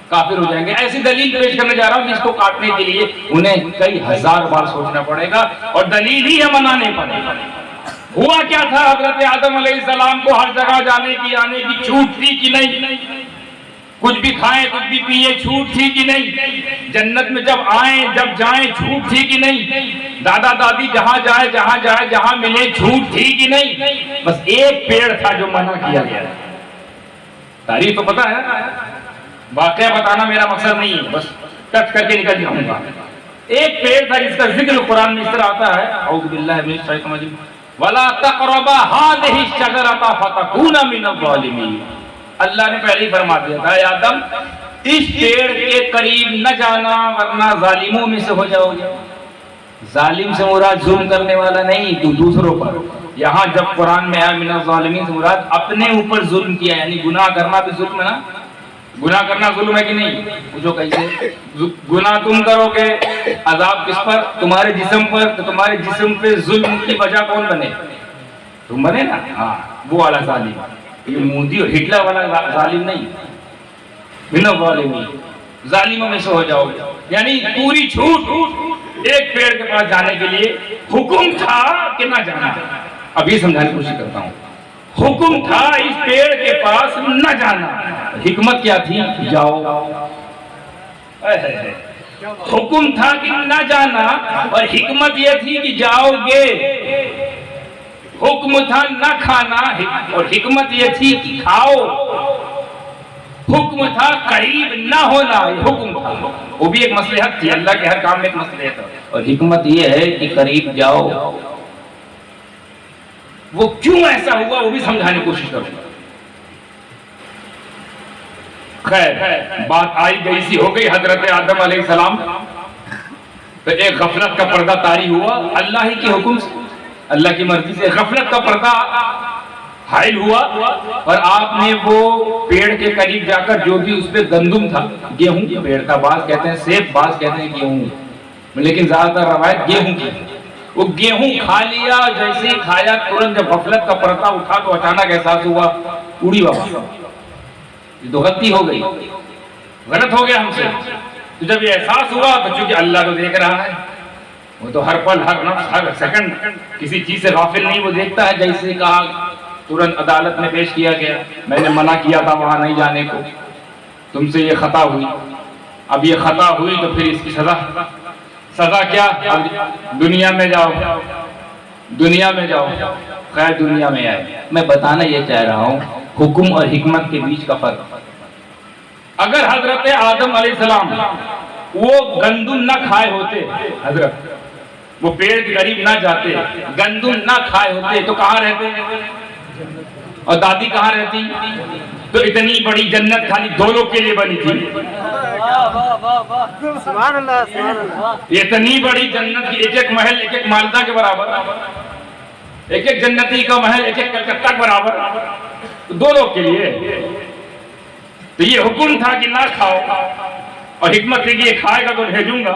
کافر ہو جائیں گے. ایسی دلیل پیش کرنے جا رہا ہوں جس کو کاٹنے کے لیے انہیں کئی ہزار بار سوچنا پڑے گا اور دلیل ہی ہے منانے پڑے گا. ہوا کیا تھا, حضرت آدم علیہ السلام کو ہر جگہ جانے کی آنے کی چھوٹ تھی کہ نہیں؟ کچھ بھی کھائیں, کچھ بھی پیئے, چھوٹ تھی کہ نہیں؟ جنت میں جب آئیں جب جائیں چھوٹ تھی کہ نہیں؟ دادا دادی جہاں جائے جہاں ملے چھوٹ تھی کہ نہیں؟ بس ایک پیڑ تھا جو منع کیا گیا. تاریخ تو پتہ ہے, واقعہ بتانا میرا مقصد نہیں ہے, بس ٹچ کر کے نکل جاؤں گا. ایک پیڑ تھا جس کا ذکر قرآن میں اس طرح آتا ہے, اعوذ باللہ من الشیطان الرجیم, وَلَا تَقْرَبَا هَٰذِهِ الشَّجَرَةَ فَتَكُونَ مِنَ الظَّالِمِينَ. اللہ نے پہلے ہی فرما دیا تھا, اے آدم اس پیڑ کے قریب نہ جانا ورنہ ظالموں میں سے ہو جاؤ گے. ظالم سے مراد ظلم کرنے والا نہیں, تو دوسروں پر. یہاں جب قرآن میں آیا من الظالمین سے مراد اپنے اوپر ظلم کیا, یعنی گناہ کرنا بھی ظلم ہے نا. گناہ کرنا ظلم ہے کہ نہیں؟ پوچھو کیسے؟ گناہ تم کرو گے, عذاب کس پر؟ تمہارے جسم پر. تو تمہارے جسم پہ ظلم کی وجہ کون بنے؟ تم بنے نا. ہاں, وہ والا ظالم. یہ مودی اور ہٹلر والا ظالم نہیں. من الظالمین, ظالموں میں سے ہو جاؤ گے. یعنی پوری چھوٹ ایک پیڑ کے پاس جانے کے لیے حکم تھا کہ نہ جانا. اب یہ سمجھانے کی کوشش کرتا ہوں. حکم تھا اس پیڑ کے پاس نہ جانا. حکمت کیا تھی؟ جاؤ. حکم تھا کہ نہ جانا اور حکمت یہ تھی کہ جاؤ گے. حکم تھا نہ کھانا اور حکمت یہ تھی کہ کھاؤ. حکم تھا قریب نہ ہونا, حکم تھا. وہ بھی ایک مصلحت تھی, اللہ کے ہر کام میں ایک مصلحت ہے. اور حکمت یہ ہے کہ قریب جاؤ. وہ کیوں ایسا ہوا وہ بھی سمجھانے کی کوشش کروں گا. خیر, بات آئی گئی سی ہو گئی. حضرت آدم علیہ السلام تو ایک غفلت کا پردہ طاری ہوا اللہ ہی کے حکم سے, اللہ کی مرضی سے. غفلت کا پردہ حائل ہوا اور آپ نے وہ پیڑ کے قریب جا کر جو بھی اس پہ گندم تھا, گیہوں کا پیڑ تھا, بعض کہتے ہیں سیب, بعض کہتے ہیں گیہوں, لیکن زیادہ تر روایت گیہوں کی. وہ گیہوں کھا لیا. جیسے ہی کھایا ترنت جب غفلت کا پردہ اٹھا تو اچانک احساس ہوا اڑی بابا, یہ تو غلطی ہو گئی, غلط ہو گیا ہم سے. تو جب یہ احساس ہوا تو چونکہ اللہ تو دیکھ رہا ہے, وہ تو ہر پل ہر نفس ہر سیکنڈ کسی چیز سے غافل نہیں, وہ دیکھتا ہے. جیسے کہا ترنت عدالت میں پیش کیا گیا, میں نے منع کیا تھا وہاں نہیں جانے کو, تم سے یہ خطا ہوئی. اب یہ خطا ہوئی تو پھر اس کی سزا کیا؟ دنیا میں جاؤ, دنیا میں جاؤ. خیر دنیا میں آئے. میں بتانا یہ چاہ رہا ہوں حکم اور حکمت کے بیچ کا فرق. اگر حضرت آدم علیہ السلام وہ گندم نہ کھائے ہوتے، حضرت وہ پیڑ کے قریب نہ جاتے، گندم نہ کھائے ہوتے تو کہاں رہتے؟ اور دادی کہاں رہتی؟ تو اتنی بڑی جنت خالی دو لوگ کے لیے بنی تھی. سبحان اللہ سبحان اللہ. اتنی بڑی جنت کی ایک ایک محل ایک ایک مالدہ کے برابر، ایک ایک جنتی کا محل ایک ایک کلکتہ کے برابر، دو لوگ کے لیے. تو یہ حکم تھا کہ نہ کھاؤ، اور حکمت تھی کہ یہ کھائے گا تو بھیجوں گا.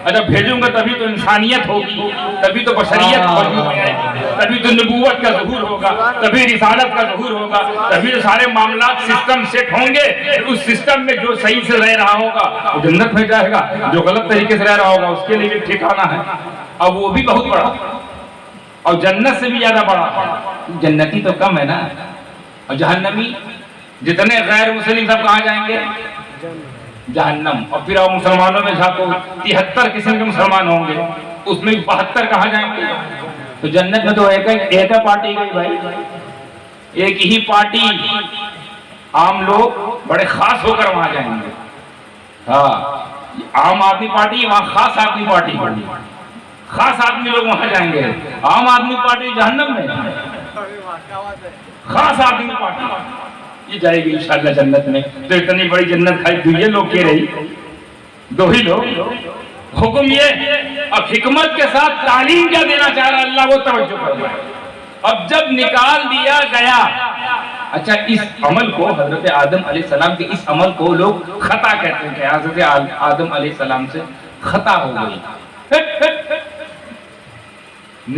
اچھا بھیجوں گا تبھی تو انسانیت ہوگی، تبھی تو بشریت وجود میں آئے گی، تبھی تو نبوت کا ظہور ہوگا، تبھی رسالت کا ظہور ہوگا، تبھی تو سارے معاملات سسٹم سیٹ ہوں گے. اس سسٹم میں جو صحیح سے رہ رہا ہوگا وہ جنت میں جائے گا، جو غلط طریقے سے رہ رہا ہوگا اس کے لیے بھی ٹھکانہ ہے. اب وہ بھی بہت بڑا اور جنت سے بھی زیادہ بڑا. جنتی تو کم ہے نا، اور جہنمی جتنے غیر مسلم سب کہاں جائیں گے؟ جہنم. اور پھر آپ مسلمانوں میں جھانکو 73 قسم کے مسلمان ہوں گے، اس میں 72 کہاں جائیں گے؟ تو جنت میں تو ایک ہی پارٹی گئی بھائی، ایک ہی پارٹی. عام لوگ بڑے خاص ہو کر وہاں جائیں گے. ہاں عام آدمی پارٹی، وہاں خاص آدمی پارٹی پڑی، خاص آدمی لوگ وہاں جائیں گے. عام آدمی پارٹی جہنم میں، خاص آدمی پارٹی یہ جائے گی انشاءاللہ جنت میں. تو اتنی بڑی جنت کھائی دو یہ لوگ کے رہی، دو ہی لوگ. حکم یہ، اب حکمت کے ساتھ تعلیم کیا دینا چاہ رہا اللہ وہ توجہ کرنا. اب جب نکال دیا گیا، اچھا اس عمل کو حضرت آدم علیہ السلام کے اس عمل کو لوگ خطا کہتے ہیں کہ حضرت آدم علیہ السلام سے خطا ہو گئی.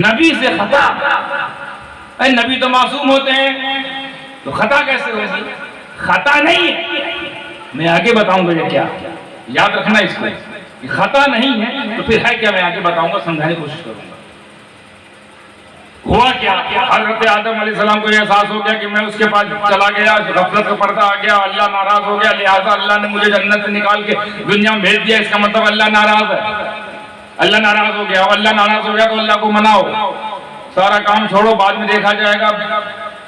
نبی سے خطا، نبی تو معصوم ہوتے ہیں تو خطا کیسے ہوگی؟ خطا نہیں ہے، میں آگے بتاؤں گا یہ کیا، یاد رکھنا اس کو. خطا نہیں ہے تو پھر ہے کیا، میں آگے بتاؤں گا، سمجھانے کی کوشش کروں گا. ہوا کیا؟ حضرت آدم علیہ السلام کو یہ احساس ہو گیا کہ میں اس کے پاس چلا گیا، غفلت کا پردہ آ گیا، اللہ ناراض ہو گیا، لہٰذا اللہ نے مجھے جنت سے نکال کے دنیا میں بھیج دیا. اس کا مطلب اللہ ناراض ہے، اللہ ناراض ہو گیا. اللہ ناراض ہو گیا تو اللہ کو مناؤ، سارا کام چھوڑو، بعد میں دیکھا جائے گا.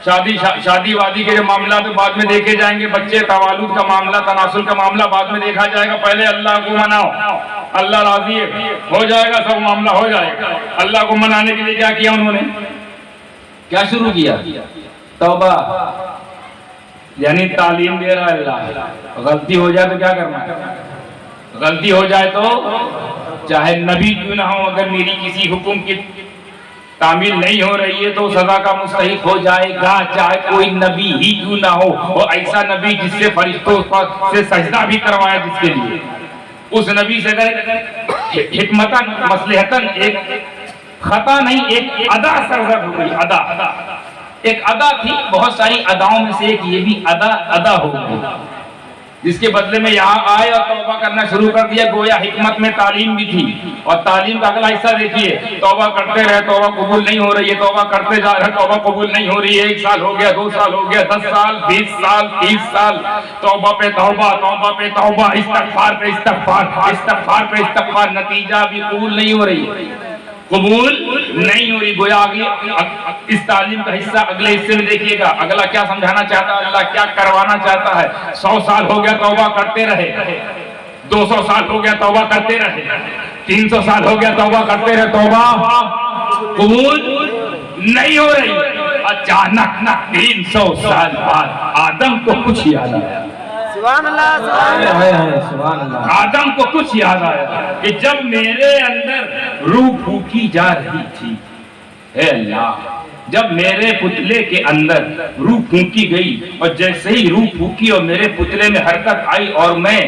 شادی وادی کے جو معاملات بعد میں دیکھے جائیں گے، بچے توالد کا معاملہ، تناسل کا معاملہ بعد میں دیکھا جائے گا. پہلے اللہ کو مناؤ، اللہ راضی ہے، ہو جائے گا، سب معاملہ ہو جائے گا. اللہ کو منانے کے لیے کیا کیا انہوں نے؟ کیا شروع کیا؟ توبہ. یعنی تعلیم دے رہا ہے اللہ. غلطی ہو جائے تو کیا کرنا ہے؟ غلطی ہو جائے تو چاہے نبی کیوں نہ ہو، اگر میری کسی حکم کی تعمیل نہیں ہو رہی ہے تو سزا کا مستحق ہو جائے گا، چاہے کوئی نبی ہی کیوں نہ ہو. اور ایسا نبی جس سے فرشتوں سے سجدہ بھی کروایا، جس کے لیے اس نبی سے اگر حکمتاً مصلحتاً ایک خطا نہیں، ایک ادا سرزد ہو گئی. ادا ایک ادا تھی، بہت ساری اداؤں میں سے ایک یہ بھی ادا ہو گئی، جس کے بدلے میں یہاں آئے اور توبہ کرنا شروع کر دیا. گویا حکمت میں تعلیم بھی تھی. اور تعلیم کا اگلا حصہ دیکھیے، توبہ کرتے رہے، توبہ قبول نہیں ہو رہی ہے، توبہ کرتے جا رہے، توبہ قبول نہیں ہو رہی ہے. 1 سال ہو گیا، 2 سال ہو گیا، 10 سال، 20 سال، 30 سال، توبہ پہ توبہ، توبہ پہ توبہ، استغفار پہ استغفار، استغفار پہ استغفار. نتیجہ بھی قبول نہیں ہو رہی ہے، قبول نہیں ہو رہی. گویا اس تعلیم کا حصہ اگلے حصے میں دیکھیے گا. اگلا کیا سمجھانا چاہتا ہے اللہ، کیا کروانا چاہتا ہے؟ 100 سال ہو گیا توبہ کرتے رہے، 200 سال ہو گیا توبہ کرتے رہے، 300 سال ہو گیا توبہ کرتے رہے، توبہ قبول نہیں ہو رہی. اچانک 300 سال بعد آدم کو کچھ یاد آیا. سبحان اللہ سبحان اللہ. آدم کو کچھ یاد آیا کہ جب میرے اندر روح پھونکی جا رہی تھی، اے اللہ، جب میرے پتلے کے اندر روح پھونکی گئی، اور جیسے ہی روح پھونکی اور میرے پتلے میں حرکت آئی اور میں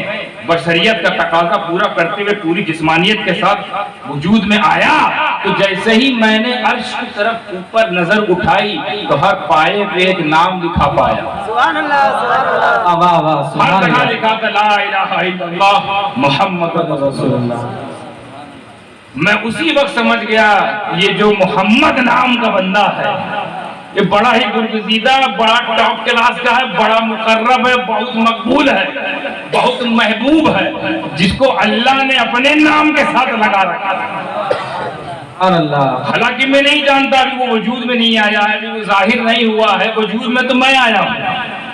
بشریت کا تقاضا پورا کرتے ہوئے پوری جسمانیت کے ساتھ وجود میں آیا، تو جیسے ہی میں نے عرش کی طرف اوپر نظر اٹھائی تو ہر پائے پہ ایک نام لکھا پایا. سبحان اللہ سبحان اللہ. واہ واہ ہر سبحان جگہ اللہ. لکھا تھا لا الہ الا اللہ محمد رسول اللہ. میں اسی وقت سمجھ گیا یہ جو محمد نام کا بندہ ہے یہ بڑا ہی برگزیدہ، بڑا ٹاپ کلاس کا ہے، بڑا مقرب ہے، بہت مقبول ہے، بہت محبوب ہے، جس کو اللہ نے اپنے نام کے ساتھ لگا رکھا ہے. سبحان اللہ. حالانکہ میں نہیں جانتا، ابھی وہ وجود میں نہیں آیا ہے، ابھی وہ ظاہر نہیں ہوا ہے، وجود میں تو میں آیا ہوں.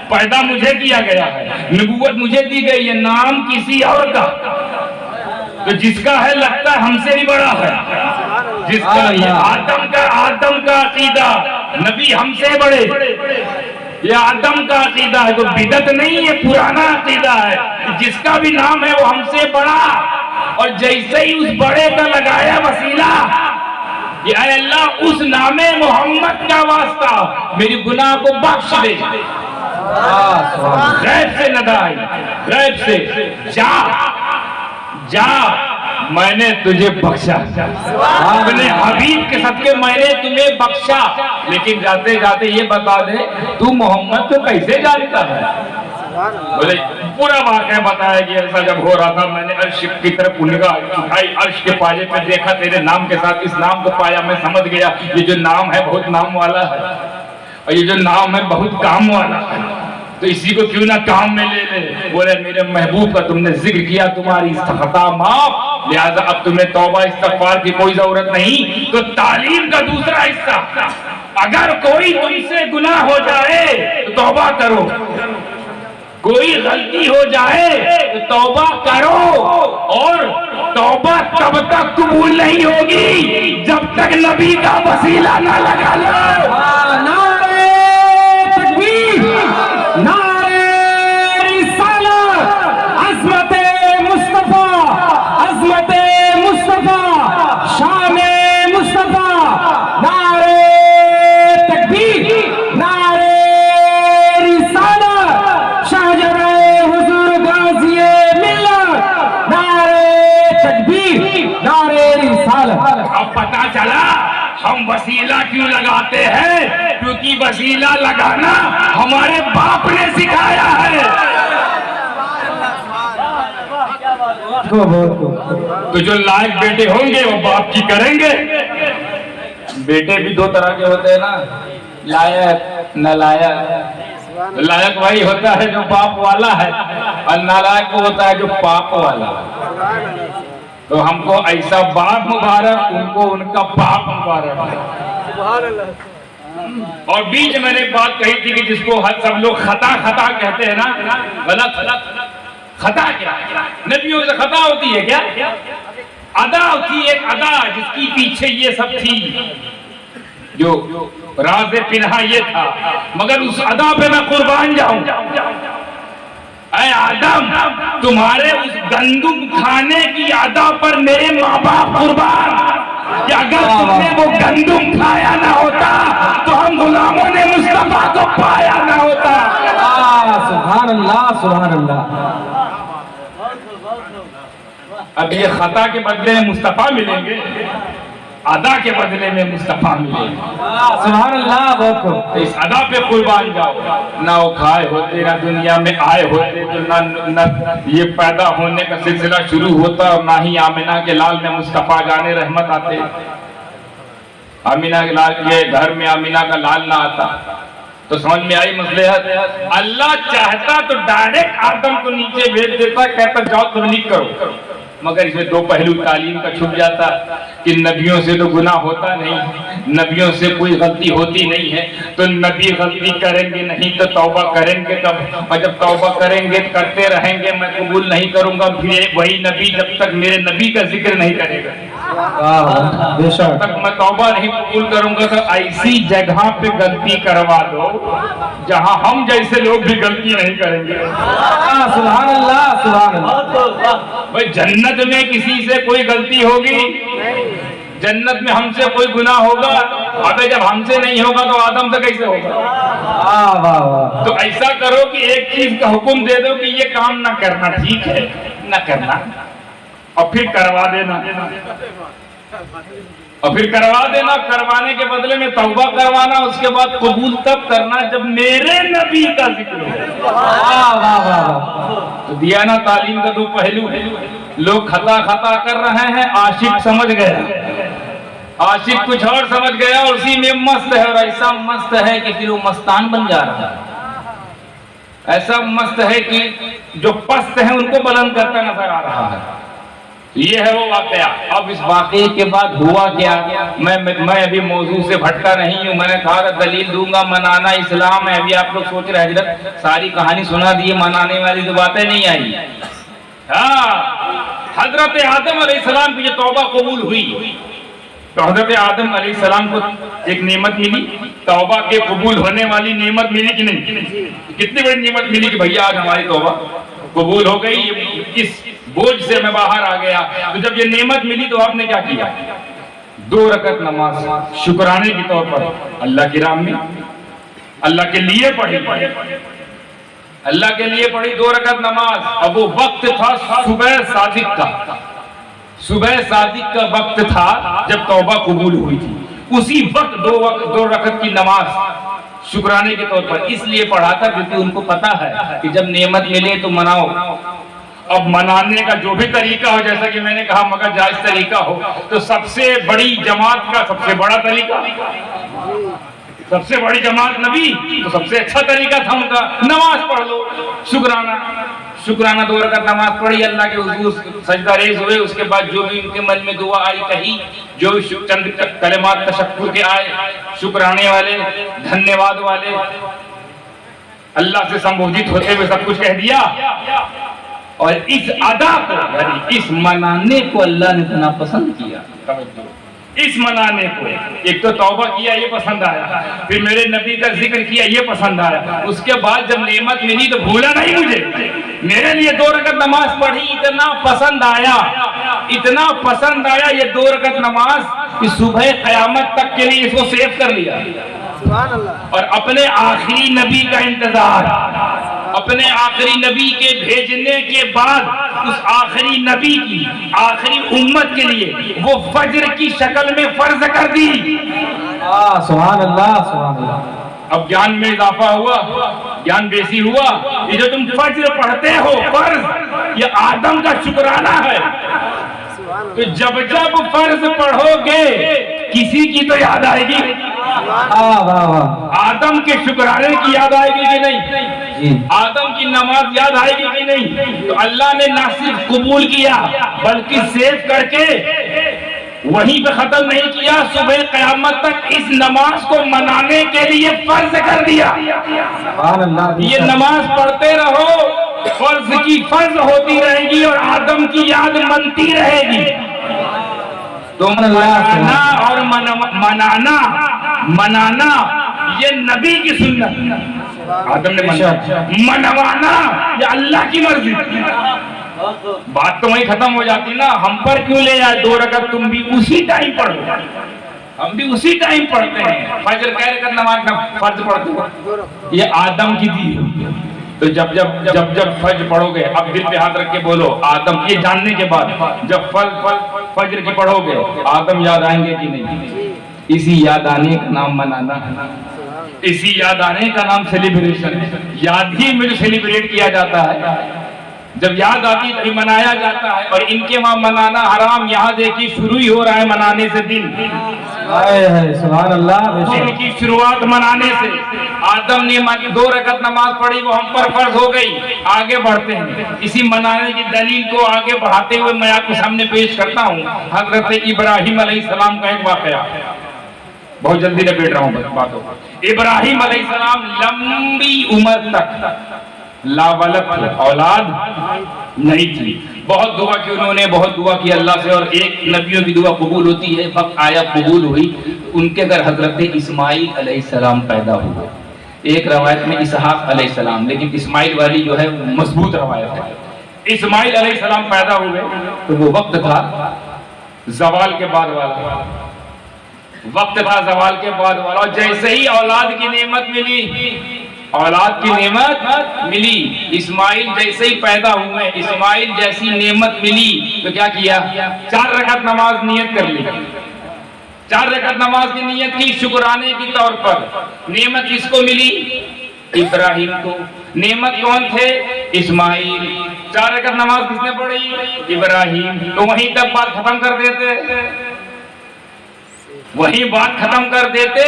پیدا مجھے کیا گیا ہے، نبوت مجھے دی گئی ہے، نام کسی اور کا، تو جس کا ہے لگتا ہے ہم سے بھی بڑا ہے، جس کا آدم کا عقیدہ نبی ہم سے بڑے، یہ آدم کا عقیدہ ہے، تو بدعت نہیں ہے، پرانا عقیدہ ہے، جس کا بھی نام ہے وہ ہم سے بڑا، اور جیسے ہی اس بڑے کا لگایا وسیلہ، کہ اے اللہ اس نام محمد کا واسطہ میری گناہ کو بخش دے، غیب سے ندائی، غیب سے جا میں نے تجھے بخشا، اپنے حبیب کے صدقے میں نے تمہیں بخشا، لیکن جاتے جاتے یہ بتا دے تو محمد کو کیسے جانتا ہے؟ بولے پورا واقعہ بتایا کہ ایسا جب ہو رہا تھا، میں نے عرش کی طرف نگاہ اٹھائی، عرش کے پاجے پہ دیکھا تیرے نام کے ساتھ اس نام کو پایا، میں سمجھ گیا یہ جو نام ہے بہت نام والا ہے، اور یہ جو نام ہے بہت کام والا ہے، تو اسی کو کیوں نہ کام میں لے لے۔ بولے میرے محبوب کا تم نے ذکر کیا، تمہاری خطا معاف، لہذا اب تمہیں توبہ استغفار کی کوئی ضرورت نہیں۔ تو تعلیم کا دوسرا حصہ، اگر کوئی تم سے گناہ ہو جائے تو توبہ کرو، کوئی غلطی ہو جائے تو توبہ کرو، اور توبہ تب تک قبول نہیں ہوگی جب تک نبی کا وسیلہ نہ لگا لو۔ نعرہ تکبیر، نعرہ رسالت، عظمت مصطفیٰ، عظمت مصطفیٰ، شان مصطفیٰ، نعرہ تکبیر، نعرہ رسالت، شاہجہاں حضور غازی ملت، نعرہ تکبیر، نعرہ رسالت۔ اب پتا چلا ہم وسیلہ کیوں لگاتے ہیں، کیونکہ وسیلہ لگانا ہمارے باپ نے سکھایا ہے۔ تو جو لائق بیٹے ہوں گے وہ باپ کی کریں گے۔ بیٹے بھی دو طرح کے ہوتے ہیں نا، لائق نالائق۔ لائق وہی ہوتا ہے جو باپ والا ہے، اور نالائق وہ ہوتا ہے جو پاپ والا ہے۔ تو ہم کو ایسا باپ مبارک، ان کو ان کا باپ مبارک۔ اور بیچ میں نے ایک بات کہی تھی کہ جس کو سب لوگ خطا کہتے ہیں نا، غلط۔ خطا کیا؟ نبیوں سے خطا ہوتی ہے کیا؟ ادا ہوتی ہے، ایک ادا جس کی پیچھے یہ سب تھی، جو راز پنہا یہ تھا، مگر اس ادا پہ میں قربان جاؤں۔ اے آدم، تمہارے اس گندم کھانے کی ادا پر میرے ماں باپ قربان، کہ اگر تم نے وہ گندم کھایا نہ ہوتا تو ہم غلاموں نے مصطفیٰ کو پایا نہ ہوتا۔ سبحان اللہ، سبحان اللہ۔ اب یہ خطا کے بدلے میں مصطفیٰ ملیں گے، ادا کے بدلے میں مصطفیٰ ملیں گے۔ سبحان اللہ، بہت خوب۔ اس ادا پہ قربان جاؤ، نہ وہ کھائے ہوتے، نہ دنیا میں آئے ہوتے، تو نہ یہ پیدا ہونے کا سلسلہ شروع ہوتا، اور نہ ہی آمینہ کے لال میں مصطفیٰ جان رحمت آتے۔ آمینہ کے لال کے گھر میں آمینہ کا لال نہ آتا تو سمجھ میں آئی مصلحت۔ اللہ چاہتا تو ڈائریکٹ آدم کو نیچے بھیج دیتا، کہتا جاؤ تبلیغ کرو، مگر اس میں دو پہلو تعلیم کا چھپ جاتا کہ نبیوں سے تو گناہ ہوتا نہیں، نبیوں سے کوئی غلطی ہوتی نہیں ہے، تو نبی غلطی کریں گے نہیں تو توبہ کریں گے کب؟ اور جب توبہ کریں گے کرتے رہیں گے میں قبول نہیں کروں گا، پھر وہی نبی جب تک میرے نبی کا ذکر نہیں کرے گا تب تک میں توبہ نہیں قبول کروں گا۔ تو ایسی جگہ پہ غلطی کروا دو جہاں ہم جیسے لوگ بھی غلطی نہیں کریں گے۔ سبحان اللہ، سبحان اللہ۔ بھائی جنت میں کسی سے کوئی غلطی ہوگی؟ جنت میں ہم سے کوئی گناہ ہوگا؟ ابے جب ہم سے نہیں ہوگا تو آدم سے کیسے ہوگا؟ تو ایسا کرو کہ ایک چیز کا حکم دے دو کہ یہ کام نہ کرنا، ٹھیک ہے نہ کرنا، اور پھر کروا دینا، اور پھر کروا دینا، کروانے کے بدلے میں توبہ کروانا، اس کے بعد قبول تب کرنا جب میرے نبی کا ذکر ہو۔ تو دیا نا تعلیم کا دو پہلو ہے۔ لوگ خطا کر رہے ہیں، عاشق سمجھ گیا، عاشق کچھ اور سمجھ گیا اور اسی میں مست ہے، اور ایسا مست ہے کہ پھر وہ مستان بن جا رہا ہے، ایسا مست ہے کہ جو پست ہیں ان کو بلند کرتا نظر آ رہا ہے۔ یہ ہے وہ واقعہ. اب اس واقعے کے بعد ہوا کیا؟ میں ابھی موضوع سے بھٹکا نہیں ہوں. میں نے کہا دلیل دوں گا منانا اسلام ہے. ابھی آپ لوگ سوچ رہے حضرت ساری کہانی سنا دی، منانے والی تو باتیں نہیں آئی. ہاں، حضرت آدم علیہ السلام کی جو توبہ قبول ہوئی تو حضرت آدم علیہ السلام کو ایک نعمت ملی، توبہ کے قبول ہونے والی نعمت ملی کہ نہیں؟ کتنی بڑی نعمت ملی کہ بھیا آج ہماری توبہ قبول ہو گئی، اس بوجھ سے میں باہر آ گیا. تو جب یہ نعمت ملی تو آپ نے کیا کیا؟ 2 رکعت نماز شکرانے کے طور پر اللہ کی راہ میں اللہ کے لیے پڑھی، اللہ کے لیے پڑھی 2 رکعت نماز. اب وہ وقت تھا صبح صادق کا، صبح صادق کا وقت تھا جب توبہ قبول ہوئی تھی. اسی وقت 2 رکعت کی نماز شکرانے کے طور پر اس لیے پڑھا تھا کیونکہ ان کو پتا ہے کہ جب نعمت ملے تو مناؤ. اب منانے کا جو بھی طریقہ ہو، جیسا کہ میں نے کہا مگر جائز طریقہ ہو، تو سب سے بڑی جماعت کا سب سے بڑا طریقہ، سب سے بڑی جماعت نبی، تو سب سے اچھا طریقہ تھا ان کا نماز پڑھ لو شکرانہ 2 رکعت نماز پڑھی، اللہ کے حضور سجدہ ریز ہوئے. اس کے بعد جو بھی ان کے من میں دعا آئی کہی، جو بھی چند کلمات تشکر کے آئے، شکرانے والے، دھنیہ واد والے، اللہ سے سمبودھت ہوتے ہوئے سب کچھ کہہ دیا. اور اس ادا کو، یعنی اس منانے کو اللہ نے اتنا پسند کیا. اس منانے کو ایک تو توبہ کیا یہ پسند آیا، پھر میرے نبی کا ذکر کیا یہ پسند آیا. اس کے بعد جب نعمت ملی تو بھولا نہیں مجھے، میرے لیے 2 رکعت نماز پڑھی. اتنا پسند آیا، اتنا پسند آیا یہ 2 رکعت نماز کہ صبح قیامت تک کے لیے اس کو سیو کر لیا. اور اپنے آخری نبی کا انتظار، اپنے آخری نبی کے بھیجنے کے بعد اس آخری نبی کی آخری امت کے لیے وہ فجر کی شکل میں فرض کر دی. سبحان اللہ سبحان اللہ. اب گیان میں اضافہ ہوا، گیان بیسی ہوا. یہ جو تم فجر پڑھتے ہو فرض، یہ آدم کا شکرانہ ہے. تو جب جب فرض پڑھو گے کسی کی تو یاد آئے گی، آدم کے شکرانے کی یاد آئے گی کہ نہیں؟ آدم کی نماز یاد آئے گی کہ نہیں؟ تو اللہ نے نہ صرف قبول کیا بلکہ سیو کر کے وہیں پہ ختم نہیں کیا، صبح قیامت تک اس نماز کو منانے کے لیے فرض کر دیا. یہ نماز پڑھتے رہو، فرض کی فرض ہوتی رہے گی اور آدم کی یاد منتی رہے گی. تو منانا اور منانا یہ نبی کی سنت، آدم نے منوانا یہ اللہ کی مرضی. بات تو وہیں ختم ہو جاتی نا. ہم پر کیوں لے جائے 2 رکعت تم بھی اسی ٹائم پڑھو، ہم بھی اسی ٹائم پڑھتے ہیں. فجر کہہ رکعت نماز فرض پڑھتے ہو، یہ آدم کی دی. تو جب فجر پڑھو گے، اب دل پہ ہاتھ رکھ کے بولو آدم، یہ جاننے کے بعد جب فجر کی پڑھو گے آدم یاد آئیں گے کہ نہیں؟ اسی یاد آنے کا نام منانا ہے، اسی یاد آنے کا نام سیلیبریشن. یاد ہی میں جو سیلیبریٹ کیا جاتا ہے، جب یاد آتی تبھی منایا جاتا ہے. اور ان کے وہاں منانا حرام، یہاں دیکھیے شروع ہی ہو رہا ہے منانے سے دن. سبحان اللہ. دن کی شروعات منانے سے. آدم نے 2 رکعت نماز پڑھی، وہ ہم پر فرض ہو گئی. آگے بڑھتے ہیں، اسی منانے کی دلیل کو آگے بڑھاتے ہوئے میں آپ کے سامنے پیش کرتا ہوں حضرت ابراہیم علیہ السلام کا ایک واقعہ. بہت جلدی لپیٹ رہا ہوں باتوں. ابراہیم علیہ السلام لمبی عمر تک لاولد تھے، اولاد نہیں تھی. بہت دعا کی انہوں نے، بہت دعا کی اللہ سے، اور ایک نبیوں کی دعا قبول ہوتی ہے. وقت آیا قبول ہوئی. ان کے گھر حضرت اسماعیل علیہ السلام پیدا ہوئے. ایک روایت میں اسحاق علیہ السلام، لیکن اسماعیل والی جو ہے مضبوط روایت ہے. اسماعیل علیہ السلام پیدا ہوئے تو وہ وقت تھا زوال کے بعد والا، وقت تھا زوال کے بعد والا. اور جیسے ہی اولاد کی نعمت ملی، اولاد کی نعمت ملی، اسماعیل جیسے ہی پیدا ہوئے، اسماعیل جیسی نعمت ملی تو کیا کیا؟ 4 رکعت نماز نیت کر لی. 4 رکعت نماز کی نیت کی شکرانے کے طور پر. نعمت کس کو ملی؟ ابراہیم کو. نعمت کون تھے؟ اسماعیل. 4 رکعت نماز کس نے پڑھی؟ ابراہیم. تو وہیں تک بات ختم کر دیتے، وہی بات ختم کر دیتے.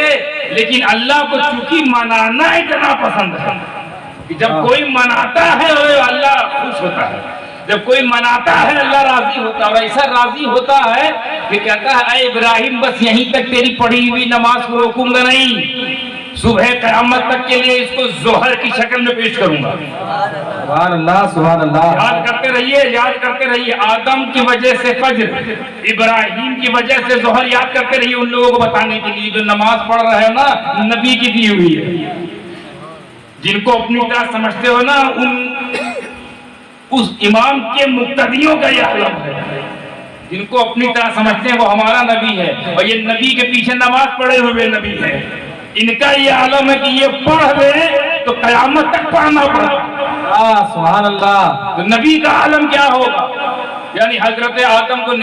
لیکن اللہ کو چونکہ منانا اتنا پسند ہے کہ جب کوئی مناتا ہے اللہ خوش ہوتا ہے. جب کوئی مناتا ہے اللہ راضی ہوتا ہے، اور ایسا راضی ہوتا ہے کہ کہتا ہے اے ابراہیم بس یہیں تک تیری پڑھی ہوئی نماز کو روکوں گا نہیں، صبح قیامت تک کے لیے اس کو ظہر کی شکل میں پیش کروں گا۔ سبحان اللہ سبحان اللہ۔ یاد کرتے رہیے، یاد کرتے رہیے، آدم کی وجہ سے فجر، ابراہیم کی وجہ سے ظہر، یاد کرتے رہیے ان لوگوں کو بتانے کے لیے جو نماز پڑھ رہے ہیں نا نبی کی دی ہوئی ہے، جن کو اپنی طرح سمجھتے ہو نا اس امام کے مقتدیوں کا یہ عالم ہے، جن کو اپنی طرح سمجھتے ہیں وہ ہمارا نبی ہے، اور یہ نبی کے پیچھے نماز پڑھے ہوئے نبی ہے، ان کا یہ عالم ہے کہ یہ پڑھ دیں تو قیامت تک پڑھنا پڑا۔ سبحان اللہ۔ تو نبی کا عالم کیا ہوگا؟ یعنی حضرت آدم کو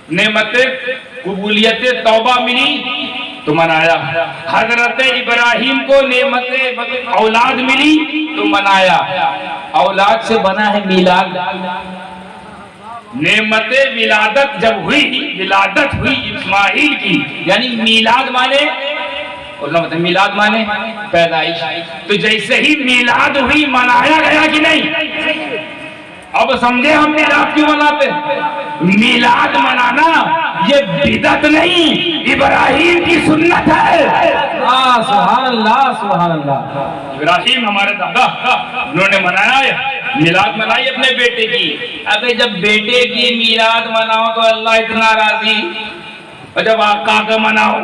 نعمت قبولیت توبہ ملی تو منایا، حضرت ابراہیم کو نعمت اولاد ملی تو منایا، اولاد سے بنا ہے میلاد، نعمت ولادت جب ہوئی، ولادت ہوئی اسماعیل کی، یعنی میلاد مانے میلاد مانے پیدائش، تو جیسے ہی میلاد ہوئی منایا گیا کہ نہیں؟ اب سمجھے ہم میلاد کیوں مناتے ہیں؟ میلاد منانا یہ بدعت نہیں، ابراہیم کی سنت ہے۔ سبحان اللہ سبحان اللہ۔ ابراہیم ہمارے دادا انہوں نے منایا میلاد، منائی اپنے بیٹے کی۔ ابھی جب بیٹے کی میلاد مناؤ تو اللہ اتنا راضی، اور جب آقا کا مناؤ،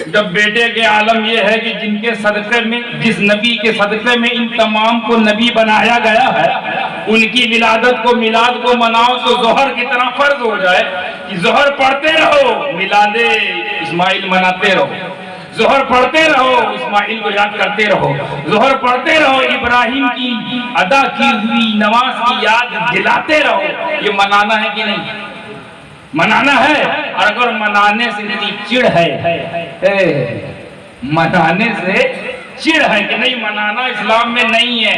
جب بیٹے کے عالم یہ ہے کہ جن کے صدقے میں، جس نبی کے صدقے میں ان تمام کو نبی بنایا گیا ہے، ان کی ولادت کو میلاد کو مناؤ تو ظہر کی طرح فرض ہو جائے کہ ظہر پڑھتے رہو، میلاد اسماعیل مناتے رہو، ظہر پڑھتے رہو، اسماعیل کو یاد کرتے رہو، ظہر پڑھتے رہو، ابراہیم کی ادا کی ہوئی نماز کی یاد دلاتے رہو۔ یہ منانا ہے کہ نہیں؟ منانا ہے۔ اور اگر منانے سے چڑ ہے، منانے سے چڑ ہے کہ نہیں، منانا اسلام میں نہیں ہے،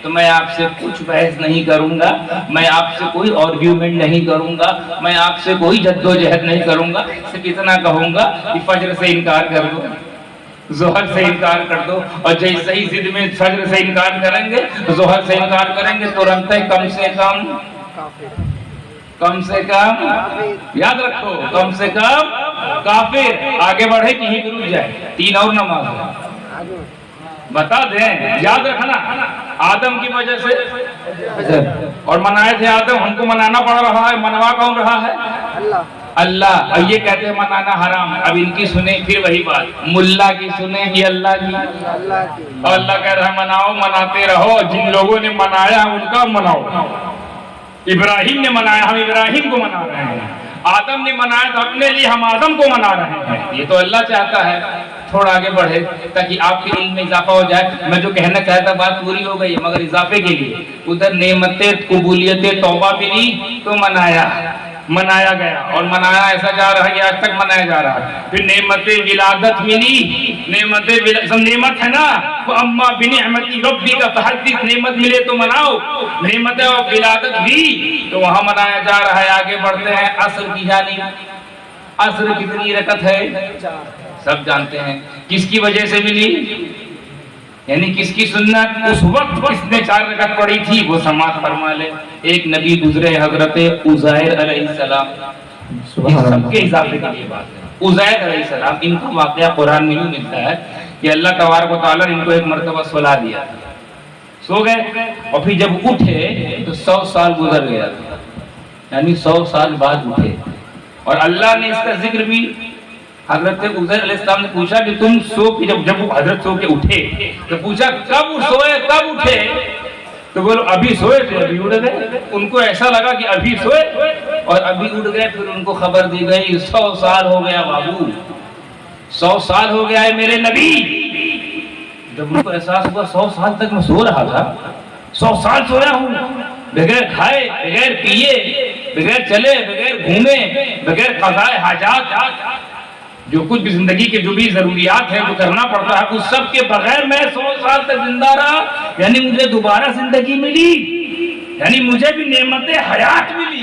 تو میں آپ سے کچھ بحث نہیں کروں گا، میں آپ سے کوئی آرگیومنٹ نہیں کروں گا، میں آپ سے کوئی جدوجہد نہیں کروں گا، صرف اتنا کہوں گا کہ فجر سے انکار کر دو، ظہر سے انکار کر دو، اور جیسے ہی ضد میں فجر سے انکار کریں گے، ظہر سے انکار کریں گے، ترنت کم سے کم یاد رکھو، کم سے کم کافر، آگے بڑھے کہیں بھی رک جائے، 3 اور نماز بتا دیں، یاد رکھنا۔ آدم کی وجہ سے اور منائے تھے آدم، ہم کو منانا پڑ رہا ہے، منوا کون رہا ہے؟ اللہ۔ اور یہ کہتے ہیں منانا حرام، اب ان کی سنیں پھر وہی بات، ملا کی سنیں ہی اللہ کی، اور اللہ کہہ رہا ہے مناؤ، مناتے رہو، جن لوگوں نے منایا ان کا مناؤ۔ ابراہیم نے منایا، ہم ابراہیم کو منا رہے ہیں، آدم نے منایا تو اپنے لیے ہم آدم کو منا رہے ہیں۔ یہ تو اللہ چاہتا ہے تھوڑا آگے بڑھے تاکہ آپ کے علم میں اضافہ ہو جائے۔ میں جو کہنا چاہتا بات پوری ہو گئی، مگر اضافے کے لیے ادھر نعمت قبولیت توبہ ملی تو منایا گیا، اور منایا ایسا جا رہا ہے کہ آج تک منایا جا رہا ہے۔ پھر نعمت ولادت ملی، نعمت ہے نا، اما بنعمت ربک فحدث، نعمت ملے تو مناؤ، نعمت ولادت بھی تو وہاں منایا جا رہا ہے۔ آگے بڑھتے ہیں عصر کی جانب۔ عصر کتنی رکعت ہے؟ سب جانتے ہیں۔ کس کی وجہ سے ملی؟ یعنی کس کی سنت؟ اس وقت کس نے 4 رکعت پڑھی تھی وہ سماعت فرما لے۔ ایک نبی گزرے حضرت عزیر علیہ السلام، سب کے اضافے کے لیے بات ہے۔ عزیر علیہ السلام، ان کا واقعہ قرآن میں یوں ملتا ہے کہ اللہ تبارک و تعالیٰ نے ان کو ایک مرتبہ سلا دیا، سو گئے، اور پھر جب اٹھے تو 100 سال گزر گیا، یعنی 100 سال بعد اٹھے، اور اللہ نے اس کا ذکر بھی حضرت عزیر علیہ السلام نے پوچھا کہ تم سو کے جب وہ حضرت سو کے اٹھے تو پوچھا کب سوئے کب اٹھے؟ تو بولو ابھی سوئے تھے ابھی اٹھ گئے۔ ان کو ایسا لگا کہ ابھی سوئے اور ابھی اٹھ گئے۔ پھر ان کو خبر دی گئی 100 سال ہو گیا بابو، 100 سال ہو گیا ہے میرے نبی۔ جب ان کو احساس ہوا 100 سال تک میں سو رہا تھا، 100 سال سویا ہوں، بغیر کھائے بغیر پیے بغیر چلے بغیر گھومے بغیر قضاء حاجات، جو کچھ بھی زندگی کے جو بھی ضروریات ہیں جو کرنا پڑتا ہے اس سب کے بغیر میں 100 سال تک زندہ رہا، یعنی مجھے دوبارہ زندگی ملی، یعنی مجھے بھی نعمت حیات ملی۔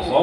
100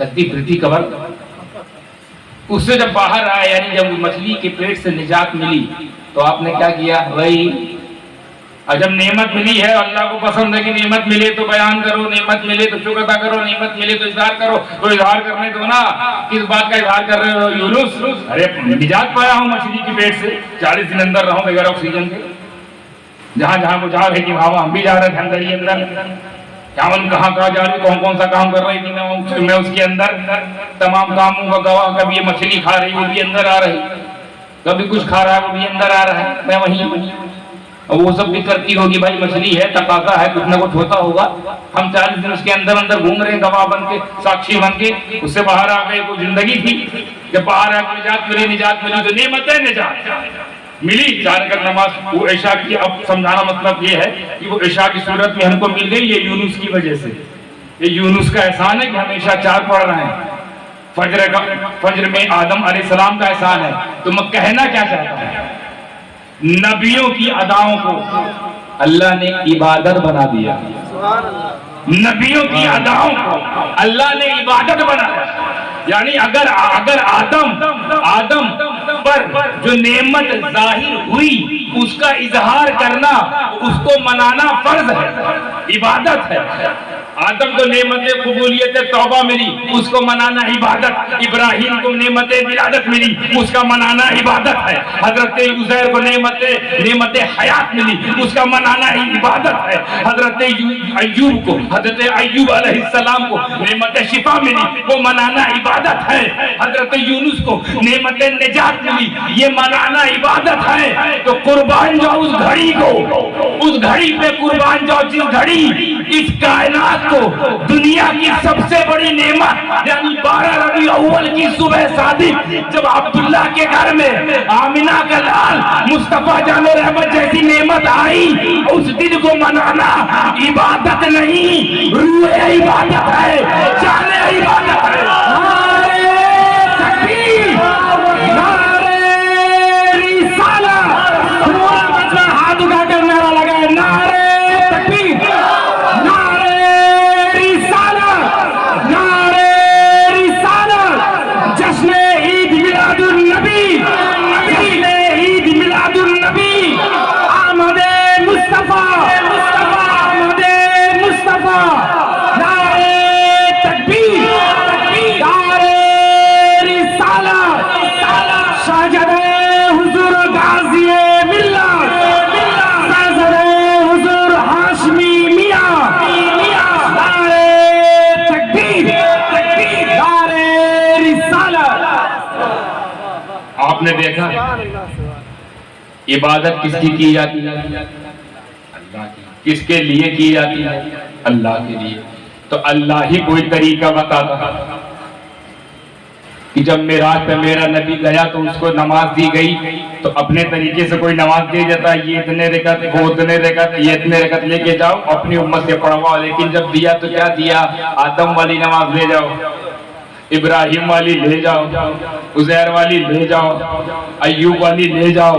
چلتی پھرتی قبر. اس سے جب باہر آیا یعنی جب مچھلی کے پیٹ سے نجات ملی تو آپ نے کیا کیا بھائی؟ جب نعمت ملی ہے اللہ کو پسند ہے کہ نعمت ملے تو بیان کرو, نعمت ملے تو شکر ادا کرو, نعمت ملے تو اظہار کرو. تو اظہار کرنے دو نا. کس بات کا اظہار کر رہے ہو یونس؟ ارے نجات پایا ہوں مچھلی کے پیٹ سے, 40 دن اندر رہوں بغیر آکسیجن کے. جہاں جہاں کو جا رہی تھی وہاں ہم بھی جا رہے تھے اندر ہی اندر. کہاں جا رہی, کون سا کام کر رہی تھی میں اس کے اندر. تمام کاموں کا گواہ. کبھی یہ مچھلی کھا رہی وہ بھی اندر آ رہی, کبھی کچھ کھا رہا ہے وہ بھی اندر آ رہا ہے, میں وہیں. وہ سب بھی کرتی ہوگی بھائی, مچھلی ہے تقاضا ہے, کچھ نہ کچھ ہوتا ہوگا. ہم 40 دن اس کے اندر اندر گھوم رہے ہیں گواہ بن کے, ساکشی بن کے. اس سے باہر آ گئے, کوئی زندگی تھی. جب باہر آ کے نجات ملی تو نعمت ہے نجات ملی. 4 رکعت نماز وہ عشاء کی. اب سمجھانا مطلب یہ ہے کہ وہ عشاء کی صورت میں ہم کو مل گئی, یہ یونس کی وجہ سے. یہ یونس کا احسان ہے کہ ہم عشاء 4 پڑھ رہے ہیں. فجر میں آدم علیہ السلام کا احسان ہے. تو میں کہنا کیا چاہتا ہوں, نبیوں کی اداؤں کو اللہ نے عبادت بنا دیا. نبیوں کی اداؤں کو اللہ نے عبادت بنایا. یعنی اگر آدم پر جو نعمت ظاہر ہوئی اس کا اظہار کرنا, اس کو منانا فرض ہے, عبادت ہے. آدم کو نعمت قبولیت توبہ ملی, اس کو منانا عبادت. ابراہیم کو نعمت ولادت ملی, اس کا منانا عبادت ہے. حضرت عزیر کو نعمت حیات ملی, اس کا منانا عبادت ہے. حضرت ایوب علیہ السلام کو نعمت شفا ملی, وہ منانا عبادت ہے. حضرت یونس کو نعمت نجات ملی, یہ منانا عبادت ہے. تو قربان جاؤ اس گھڑی کو, اس گھڑی پہ قربان جاؤ جس گھڑی اس کائنات کو دنیا کی سب سے بڑی نعمت یعنی 12 ربیع اول کی صبح صادق جب عبداللہ کے گھر میں آمنہ کا لال مصطفیٰ جان رحمت جیسی نعمت آئی, اس دن کو منانا عبادت نہیں, روح عبادت ہے, جان عبادت ہے. ہاتھ اٹھا کر نعرہ لگائے, نعرے تکبیر, آپ نے دیکھا عبادت کس کی جاتی ہے؟ اللہ کی. کس کے لیے کی جاتی ہے؟ اللہ کے لیے. تو اللہ ہی کوئی طریقہ بتاتا کہ جب معراج پہ میرا نبی گیا تو اس کو نماز دی گئی تو اپنے طریقے سے کوئی نماز دے جاتا, یہ اتنے رکعت, وہ اتنے رکعت, یہ اتنے رکعت لے کے جاؤ اپنی امت سے پڑھواؤ. لیکن جب دیا تو کیا دیا؟ آدم والی نماز لے جاؤ, ابراہیم والی لے جاؤ, عزیر والی لے جاؤ, ایوب والی لے جاؤ.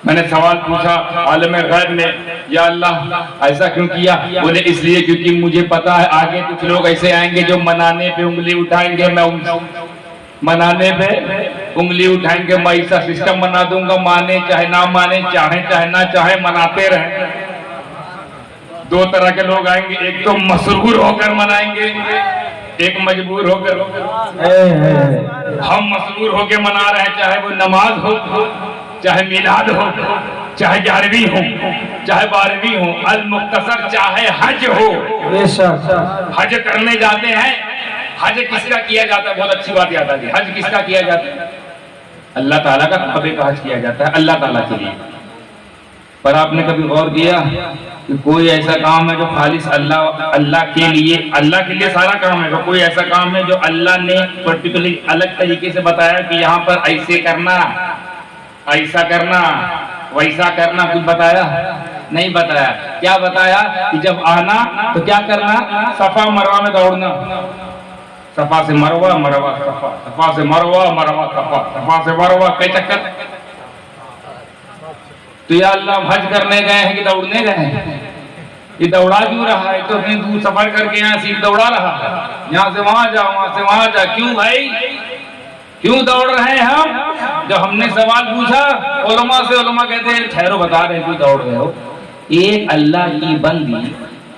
میں نے سوال پوچھا عالم غیب میں, یا اللہ ایسا کیوں کیا؟ بولے اس لیے کیونکہ مجھے پتا ہے آگے کچھ لوگ ایسے آئیں گے جو منانے پہ انگلی اٹھائیں گے, میں منانے پہ انگلی اٹھائیں گے, میں ایسا سسٹم بنا دوں گا, مانے چاہے نہ مانے, چاہے چاہے نہ چاہے, مناتے رہیں. 2 طرح کے لوگ آئیں گے, ایک تو مسرور ہو کر منائیں گے, ایک مجبور ہو کر. ہم مسرور ہو کے منا رہے ہیں, چاہے وہ نماز ہو, چاہے میلاد ہو, چاہے 11ویں ہو, چاہے 12ویں ہو, المختصر چاہے حج ہو. حج کرنے جاتے ہیں, حج کس کا کیا جاتا ہے؟ بہت اچھی بات یاد آ گئی. حج کس کا کیا جاتا ہے؟ اللہ تعالیٰ کا کعبے کا حج کیا جاتا ہے, اللہ تعالیٰ کے لیے. پر آپ نے کبھی غور کیا کہ کوئی ایسا کام ہے جو خالص اللہ کے لیے سارا کام ہے, کوئی ایسا کام ہے جو اللہ نے پرٹیکولرلی الگ طریقے سے بتایا کہ یہاں پر ایسے کرنا, ایسا کرنا, ویسا کرنا, کچھ بتایا نہیں؟ بتایا. کیا بتایا کہ جب آنا تو کیا کرنا؟ صفا مروہ میں دوڑنا, صفا سے مروہ, مروہ صفا, صفا سے مروہ, مروہ صفا, صفا سے مروہ, کئی چکر. تو یا اللہ حج کرنے گئے ہیں کہ دوڑنے گئے ہیں؟ یہ دوڑا کیوں رہا ہے؟ تو اتنی دور سفر کر کے یہاں سیٹ دوڑا رہا ہے، یہاں سے وہاں جا، وہاں سے وہاں جا. کیوں بھائی کیوں دوڑ رہے ہیں ہم؟ جب ہم نے سوال پوچھا علماء سے، علماء کہتے ہیں ٹھہرو بتا رہے ہیں کیوں دوڑ رہے ہو. ایک اللہ کی بندی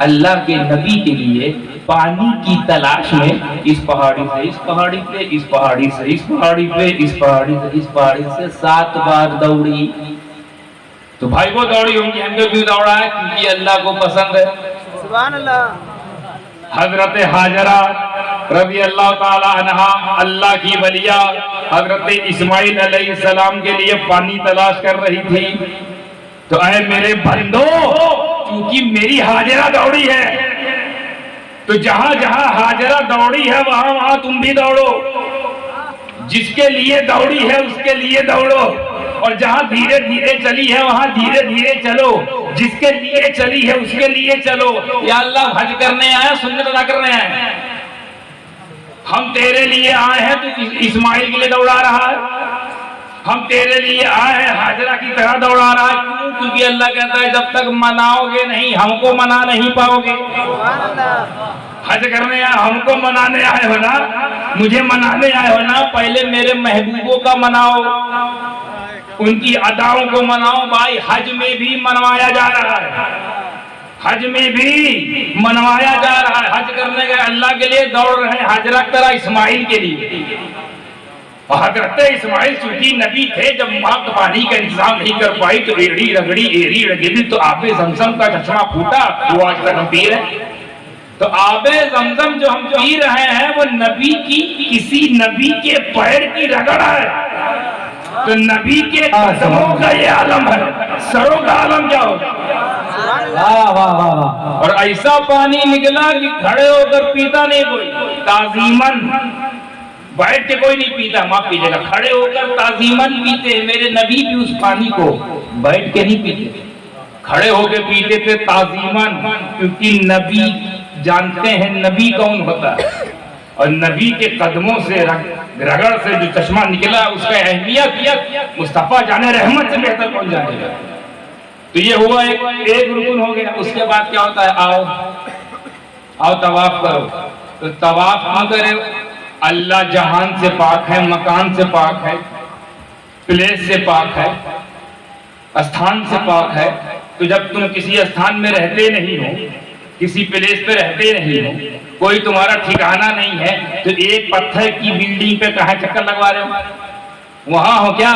اللہ کے نبی کے لیے پانی کی تلاش میں اس پہاڑی سے اس پہاڑی پہ، اس پہاڑی سے اس پہاڑی پہ، اس پہاڑی سے اس پہاڑی سے 7 بار دوڑی. تو بھائی وہ دوڑی ہوں گی، ہم کو کیوں دوڑا ہے؟ کیونکہ اللہ کو پسند ہے. سبحان اللہ. حضرت حاجرہ رضی اللہ تعالی عنہا اللہ کی ولیہ حضرت اسماعیل علیہ السلام کے لیے پانی تلاش کر رہی تھی. تو اے میرے بندو، کیونکہ میری حاجرہ دوڑی ہے تو جہاں جہاں حاجرہ دوڑی ہے وہاں وہاں تم بھی دوڑو. جس کے لیے دوڑی ہے اس کے لیے دوڑو، اور جہاں دھیرے دھیرے چلی ہے وہاں دھیرے دھیرے چلو. جس کے لیے چلی ہے اس کے لیے چلو. یا اللہ حج کرنے آئے سنت ادا کرنے آئے؟ ہم تیرے لیے آئے ہیں تو اسماعیل کے لیے دوڑا رہا ہے. ہم تیرے لیے آئے ہیں حاجرہ کی طرح دوڑا رہا ہے. کیوں؟ کیونکہ اللہ کہتا ہے جب تک مناؤ گے نہیں ہم کو منا نہیں پاؤ گے. حج کرنے آئے ہم کو منانے آئے ہو نا، مجھے منانے آئے ہو نا. پہلے میرے محبوبوں کا مناؤ، ان کی اداؤں کو مناؤ. بھائی حج میں بھی منوایا جا رہا ہے، حج میں بھی منوایا جا رہا ہے. حج کرنے گئے اللہ کے لیے دوڑ رہے ہیں، حاجرہ کی طرح اسماعیل کے لیے. حضرت اسماعیل چونکہ نبی تھے، جب ماں پانی کا انتظام نہیں کر پائی تو ایڑی رگڑی ایری رگڑی تو آب زمزم کا چشمہ پھوٹا، وہ آج تک ہم پی رہے ہیں. تو آب زمزم جو ہم پی رہے ہیں وہ نبی کی کسی نبی کے پیر کی رگڑ ہے. تو نبی کے قدموں کا یہ عالم ہے، سروں کا عالم کیا ہوگا؟ اور ایسا پانی نکلا کہ کھڑے ہو کر پیتا نہیں کوئی، تعظیماً. بیٹھ کے کوئی نہیں پیتا، معاف کیجیے گا، کھڑے ہو کر تعظیماً پیتے. میرے نبی بھی اس پانی کو بیٹھ کے نہیں پیتے، کھڑے ہو کے پیتے تھے تعظیماً. کیونکہ نبی جانتے ہیں نبی کون ہوتا ہے، اور نبی کے قدموں سے رگڑ سے جو چشمہ نکلا اس کا اہمیت مصطفیٰ جانے رحمت سے بہتر کون جانے گا. تو یہ ہوا ایک رکن ہو گیا. اس کے بعد کیا ہوتا ہے؟ آؤ طواف کرو. تو طواف نہ کرے، اللہ جہان سے پاک ہے، مکان سے پاک ہے، پلیس سے پاک ہے، استھان سے پاک ہے. تو جب تم کسی استھان میں رہتے نہیں ہو، کسی پلیس پہ رہتے نہیں ہو، کوئی تمہارا ٹھکانہ نہیں ہے، تو ایک پتھر کی بلڈنگ پہ کہاں چکر لگوا رہے ہو؟ وہاں ہو کیا؟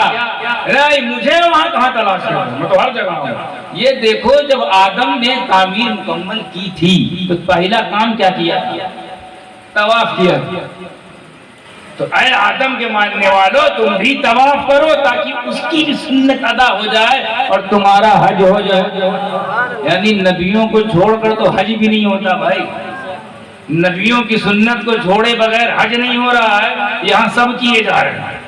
مجھے وہاں کہاں تلاش کرو، میں تو ہر جگہ ہوں. یہ دیکھو جب آدم نے تعمیر مکمل کی تھی تو پہلا کام کیا کیا؟ طواف کیا. تو اے آدم کے ماننے والوں، تم بھی طواف کرو تاکہ اس کی بھی سنت ادا ہو جائے اور تمہارا حج ہو جائے. یعنی نبیوں کو چھوڑ کر تو حج بھی نہیں ہوتا بھائی. نبیوں کی سنت کو چھوڑے بغیر حج نہیں ہو رہا ہے. یہاں سب کیے جا رہے ہیں،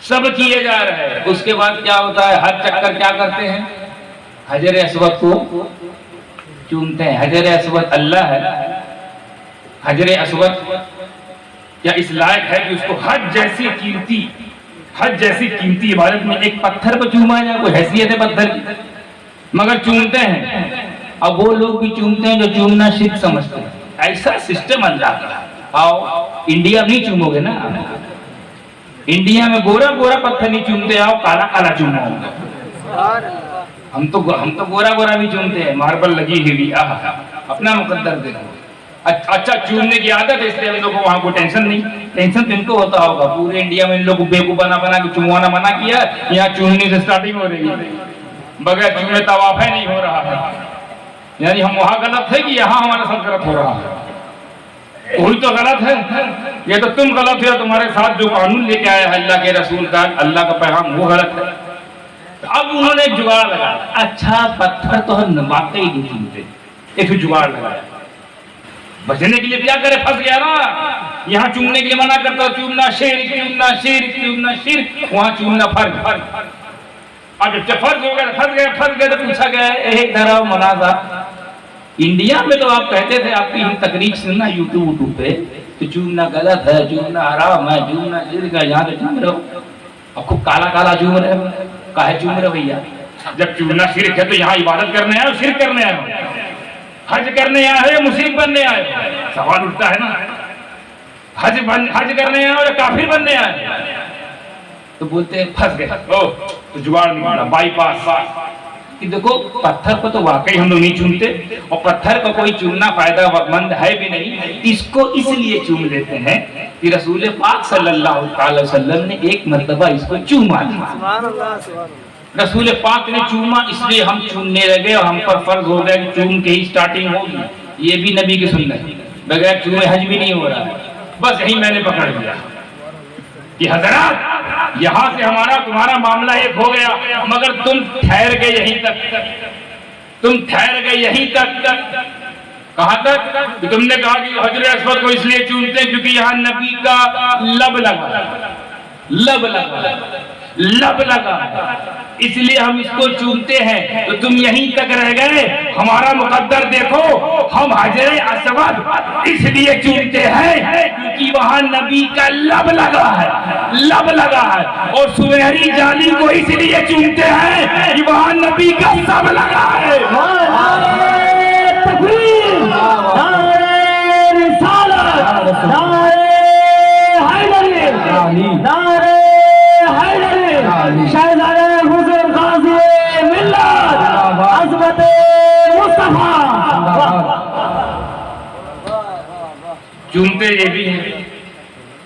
سب کیے جا رہے ہیں. اس کے بعد کیا ہوتا ہے؟ ہر چکر کیا کرتے ہیں؟ حجر اسود کو چومتے ہیں. حجر اسود اللہ ہے. حجر اسود کیا اس لائق ہے کہ اس کو حج جیسی قیمتی عبادت میں ایک پتھر کو چوما جائے؟ کوئی حیثیت ہے پتھر کی؟ مگر چومتے ہیں. اب وہ لوگ بھی چومتے ہیں جو چومنا شرک سمجھتے ہیں. ایسا سسٹم اللہ کا. آؤ انڈیا میں چومو گے نا، انڈیا میں گورا گورا پتھر نہیں چومتے، آؤ کالا کالا چومو. ہم تو گورا گورا بھی چومتے ہیں، ماربل لگی ہوئی. اپنا مقدر دیکھو. اچھا چومنے کی عادت ہے اس لیے ہم لوگوں کو وہاں کوئی ٹینشن نہیں. ٹینشن تو ان کو ہوتا ہوگا. پورے انڈیا میں ان لوگوں کو بیوقوف بنا کے چوموانا منع کیا. یہاں چومنے سے سٹارٹنگ ہو رہی ہے، بغیر چومے طواف نہیں ہو رہا ہے. یعنی ہم وہاں غلط ہے کہ یہاں ہمارے ساتھ غلط ہو رہا ہے؟ وہی تو غلط ہے. یہ تو تم غلط ہو، تمہارے ساتھ جو قانون لے کے آیا ہے اللہ کے رسول کا، اللہ کا پیغام، وہ غلط ہے. اب انہوں نے ایک جگاڑ لگایا. اچھا پتھر تو ہم واقعی نہیں چومتے، ایک جگاڑ لگایا. بچنے کے لیے کیا کرے؟ پھنس گیا نا. یہاں چومنے کے لیے منع کرتا، چومنا شرک، چومنا شرک، چومنا شرک. وہاں چومنا فرض. اب جب فرض ہو گیا پھنس گئے تو پوچھا گیا ایک دھرا منازع. انڈیا میں تو آپ کہتے تھے، آپ کی تقریر سننا یوٹیوب پہ، تو چومنا غلط ہے، چومنا حرام ہے، چومنا شرک ہے. یہاں تو چوم رہے ہو، اب خوب کالا کالا چوم رہے ہو. کاہے چوم رہے بھیا؟ جب چومنا شرک ہے تو یہاں عبادت کرنے آئے ہو شرک کرنے آئے ہو؟ حج کرنے آئے ہو مشرک بننے آئے ہو؟ سوال اٹھتا ہے نا، حج کرنے آئے ہو یا کافر بننے آئے ہو؟ تو بولتے ہیں پھنس گئے، تو جگاڑ نکالا، بائی پاس کہ دیکھو پتھر کو تو واقعی ہم لوگ نہیں چومتے، اور پتھر کو کوئی چومنا فائدہ مند ہے بھی نہیں، اس کو اس لیے چوم لیتے ہیں کہ رسول پاک صلی اللہ علیہ وسلم نے ایک مرتبہ اس کو چوما تھا۔ سبحان اللہ سبحان اللہ۔ رسول پاک نے چوما، اس لیے ہم چومنے لگے اور ہم پر فرض ہو گیا کہ چوم کے ہی سٹارٹنگ ہوگی، یہ بھی نبی کی سنت، بغیر چومے حج بھی نہیں ہو رہا ہے۔ بس یہی میں نے پکڑ لیا کہ حضرات یہاں سے ہمارا تمہارا معاملہ ایک ہو گیا، مگر تم ٹھہر گئے یہیں تک، تم ٹھہر گئے یہیں تک۔ کہاں تک کہ تم نے کہا کہ حجر اسود کو اس لیے چومتے ہیں کیونکہ یہاں نبی کا لب لگا، لب لگا، لب لگا، اس لیے ہم اس کو چومتے ہیں۔ تو تم یہیں تک رہ گئے، ہمارا مقدر دیکھو، ہم حجر اسود اس لیے چومتے ہیں کیونکہ وہاں نبی کا لب لگا ہے، لب لگا ہے، اور سنہری جالی کو اس لیے چومتے ہیں کہ وہاں نبی کا سب لگا ہے۔ تکبیر، نعرہ رسالت، نعرہ حیدری، نعرہ حیدری، شہزادہ حضور غازی ملت، عظمت مصطفیٰ۔ چومتے یہ بھی ہیں۔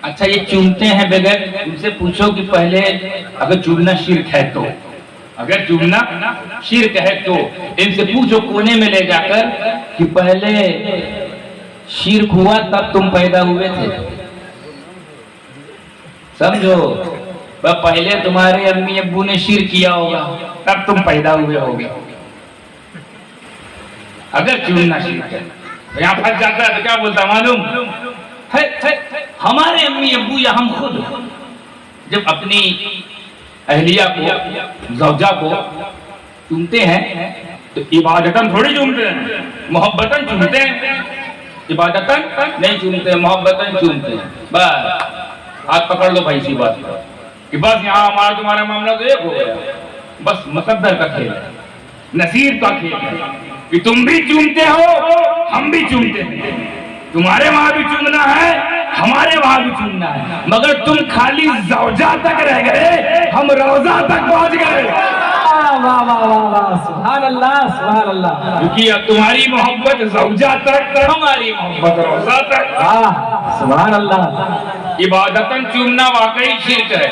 اچھا یہ چومتے ہیں بغیر، ان سے پوچھو کہ پہلے اگر چومنا شرک ہے تو، اگر چومنا شرک ہے تو ان سے پوچھو کونے میں لے جا کر کہ پہلے شرک ہوا تب تم پیدا ہوئے تھے، سمجھو، پہلے تمہارے امی ابو نے شرک کیا ہوگا تب تم پیدا ہوئے ہوگے۔ اگر چومنا شرک ہے یہاں پھنس جاتا ہے تو کیا بولتا معلوم ہے؟ ہمارے امی ابو یا ہم خود جب اپنی اہلیہ کو، زوجہ کو چومتے ہیں تو عبادتاً تھوڑی چومتے ہیں، محبتاً چومتے ہیں، عبادتاً نہیں چومتے، محبتاً چومتے ہیں۔ بس ہاتھ پکڑ لو بھائی، سی بات ہے کہ بس یہاں ہمارا تمہارا معاملہ تو ایک ہو گیا، بس مقدر کا کھیل ہے، نصیب کا کھیل ہے کہ تم بھی چومتے ہو ہم بھی چومتے ہیں، تمہارے وہاں بھی چومنا ہے ہمارے وہاں بھی چومنا ہے، مگر تم خالی زوجہ تک رہ گئے، ہم روزہ تک پہنچ گئے۔ واہ واہ واہ واہ، سبحان اللہ سبحان اللہ، کیونکہ اب تمہاری محبت زوجہ تک، ہماری محبت روزہ تک۔ سبحان اللہ۔ عبادتاً چومنا واقعی شرک ہے۔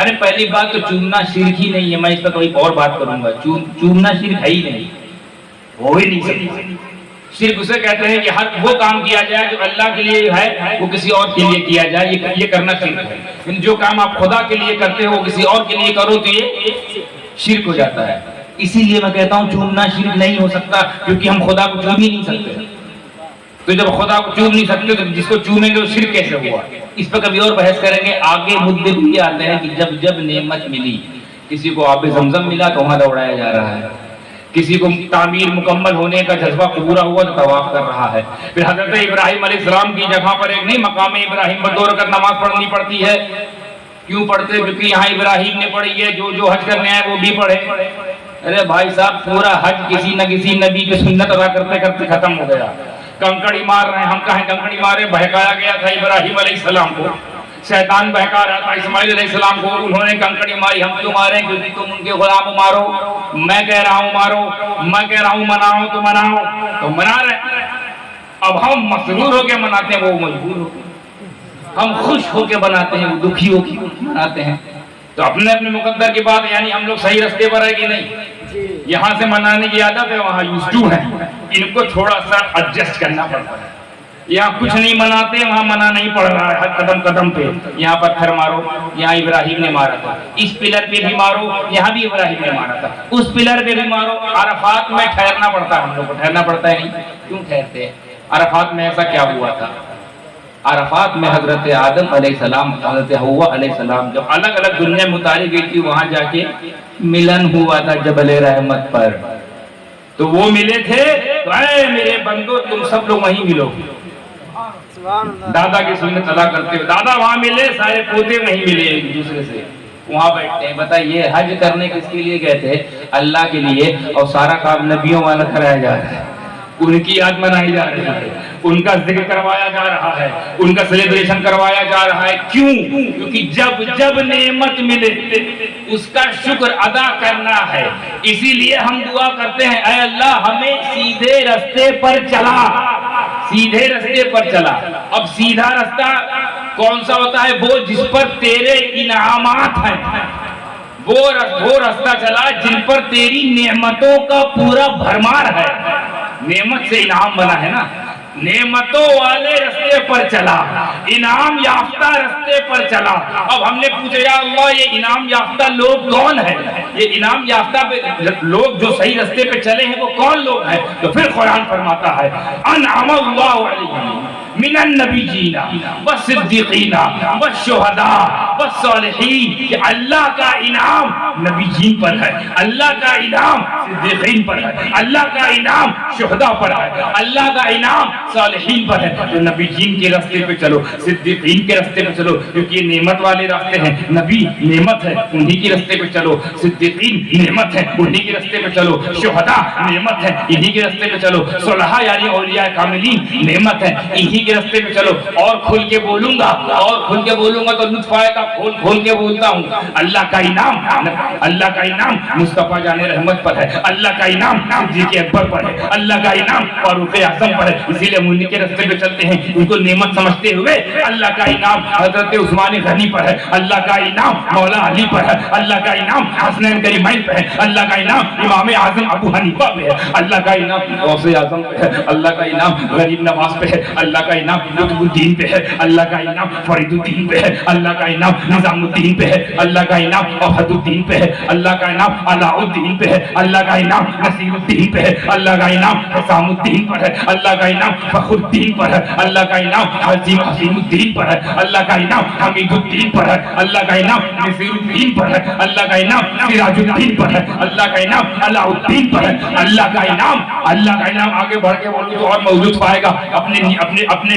ارے پہلی بات تو چومنا شرک ہی نہیں ہے، میں اس پر کوئی اور بات کروں گا، چومنا شرک ہے ہی نہیں، ہو ہی نہیں سکتی۔ شرک اسے کہتے ہیں کہ ہر وہ کام کیا جائے جو اللہ کے لیے ہے وہ کسی اور کے لیے کیا جائے، یہ کرنا شرک ہے۔ لیکن جو کام آپ خدا کے لیے کرتے ہو کسی اور کے لیے کرو تو یہ شرک ہو جاتا ہے۔ اسی لیے میں کہتا ہوں چومنا شرک نہیں ہو سکتا، کیونکہ ہم خدا کو چوم ہی نہیں سکتے۔ تو جب خدا کو چوم نہیں سکتے تو جس کو چومیں گے وہ شرک کیسے ہوا؟ اس پر کبھی اور بحث کریں گے۔ آگے مدعے بھی آتے ہیں کہ جب جب نعمت ملی، کسی کو آب زمزم ملا تو وہاں دوڑایا جا رہا ہے، کسی کو تعمیر مکمل ہونے کا جذبہ پورا ہوا تو طواف کر رہا ہے۔ پھر حضرت ابراہیم علیہ السلام کی جگہ پر ایک نہیں مقام ابراہیم پر 2 رکعت نماز پڑھنی پڑتی ہے۔ کیوں پڑھتے؟ کیونکہ یہاں ابراہیم نے پڑھی ہے، جو حج کرنے آئے وہ بھی پڑھے۔ ارے بھائی صاحب پورا حج کسی نہ کسی نبی کی سنت ادا کرتے کرتے ختم ہو گیا۔ کنکڑی مار رہے ہیں، ہم کہیں کنکڑی مارے؟ بہکایا گیا تھا ابراہیم علیہ السلام کو، شیطان بہکا رہا تھا اسماعیل علیہ السلام کو، انہوں نے کنکڑی ماری۔ ہم کیوں مارے؟ کیونکہ تم ان کے غلام مارو، میں کہہ رہا ہوں مارو، میں کہہ رہا ہوں مناؤ تو مناؤ، تو منا رہے۔ اب ہم مسرور ہو کے مناتے ہیں، وہ مجبور ہو کے، ہم خوش ہو کے بناتے ہیں، وہ دکھی ہو کے مناتے ہیں۔ تو اپنے اپنے مقدر کی بات، یعنی ہم لوگ صحیح رستے پر ہے کہ نہیں؟ یہاں سے منانے کی عادت ہے، وہاں یوز ٹو ہے، ان کو تھوڑا سا ایڈجسٹ کرنا پڑتا ہے۔ یہاں کچھ نہیں مناتے، وہاں منع نہیں پڑ رہا ہے، ہر قدم قدم پہ یہاں پتھر مارو، یہاں ابراہیم نے مارا تھا، اس پلر پہ بھی مارو، یہاں بھی ابراہیم نے مارا تھا، اس پلر پہ بھی مارو۔ عرفات میں ٹھہرنا پڑتا ہے، ہم لوگ کو ٹھہرنا پڑتا ہے نہیں؟ کیوں ٹھہرتے ہیں؟ عرفات میں ایسا کیا ہوا تھا؟ عرفات میں حضرت آدم علیہ السلام، حضرت حوا علیہ السلام جب الگ الگ دنیا میں اتاری گئی تھی، وہاں جا کے ملن ہوا تھا جبل رحمت پر۔ تو وہ ملے تھے تو اے میرے بندو تم سب لوگ وہیں ملو، دادا کی سنت ادا کرتے ہوئے۔ دادا وہاں ملے، سارے پوتے وہیں ملے ایک دوسرے سے، وہاں بیٹھتے ہیں۔ بتائیے حج کرنے کس کے لیے گئے تھے؟ اللہ کے لیے، اور سارا کام نبیوں والا کرایا جا رہا ہے۔ ان کی یاد منائی جا رہی ہے، ان کا ذکر کروایا جا رہا ہے، ان کا سیلیبریشن کروایا جا رہا ہے۔ کیوں؟ کیونکہ جب جب نعمت ملے اس کا شکر ادا کرنا ہے۔ اسی لیے ہم دعا کرتے ہیں، اے اللہ ہمیں سیدھے رستے پر چلا، سیدھے رستے پر چلا۔ اب سیدھا رستہ کون سا ہوتا ہے؟ وہ جس پر تیرے انعامات ہیں، وہ رستہ چلا جن پر تیری نعمتوں کا پورا بھرمار ہے۔ نعمت سے انعام بنا ہے نا، نعمتوں والے رستے پر چلا، انعام یافتہ رستے پر چلا۔ اب ہم نے پوچھا یا اللہ یہ انعام یافتہ لوگ کون ہیں؟ یہ انعام یافتہ لوگ جو صحیح رستے پہ چلے ہیں وہ کون لوگ ہیں؟ تو پھر قرآن فرماتا ہے انعم اللہ علیہم من النبیین والصدیقین والشہداء والصالحین، کہ اللہ کا انعام نبیین پر ہے، اللہ کا انعام صدیقین پر ہے، اللہ کا انعام شہداء پر ہے، اللہ کا انعام صالحین پر ہے۔ تو نبیین کے راستے پہ چلو، صدیقین کے راستے پہ چلو، کیونکہ یہ نعمت والے راستے ہیں۔ نبی نعمت ہے، انہی کے راستے پہ چلو۔ صدیقین نعمت ہے، انہی کے راستے پہ چلو۔ شہداء نعمت ہے، انہی کے راستے پہ چلو۔ صلحاء یعنی اولیاء کاملین نعمت ہے، انہی کے راستے پہ چلو۔ اور کھل کے بولوں گا، اور کھل کے بولوں گا تو لطف آئے گا، کھول کے بولتا ہوں۔ اللہ کا انعام، اللہ کا انعام مصطفیٰ جان رحمت پر ہے، اللہ کا انعام صدیق اکبر پر ہے، اللہ کا انعام فاروق اعظم پر ہے۔ اسی لیے انہی کے راستے پہ چلتے ہیں، ان کو نعمت سمجھتے ہوئے۔ اللہ کا انعام حضرت عثمان غنی پر ہے، اللہ کا انعام مولا علی پر ہے، اللہ کا انعام حسنین کریمین پر ہے، اللہ کا انعام امام اعظم ابو حنیفہ پہ ہے، اللہ کا انعام غوث اعظم پہ ہے، اللہ کا انعام غریب نواز پہ ہے، اللہ کا انعام قطب الدین پہ ہے، اللہ کا انعام فرید الدین پہ ہے، اللہ کا انعام نظام الدین پہ ہے، اللہ کا انعام وحد الدین پہ ہے، اللہ کا انعام علاء الدین پہ ہے، اللہ کا انعام نصیر الدین پہ ہے، اللہ کا انعام حسام الدین پر ہے، اللہ کا انعام فخر الدین پر ہے، اللہ کا انعام حسیم الدین پر ہے، اللہ کا انعام حمید الدین پر ہے، اللہ کا انعام نصیر الدین پر ہے، اللہ کا انعام سراج الدین پر ہے، اللہ کا انعام علاء الدین پر ہے، اللہ کا انعام، اللہ کا انعام آگے بڑھ کے بولوں تو اور موجود پائے گا۔ اپنے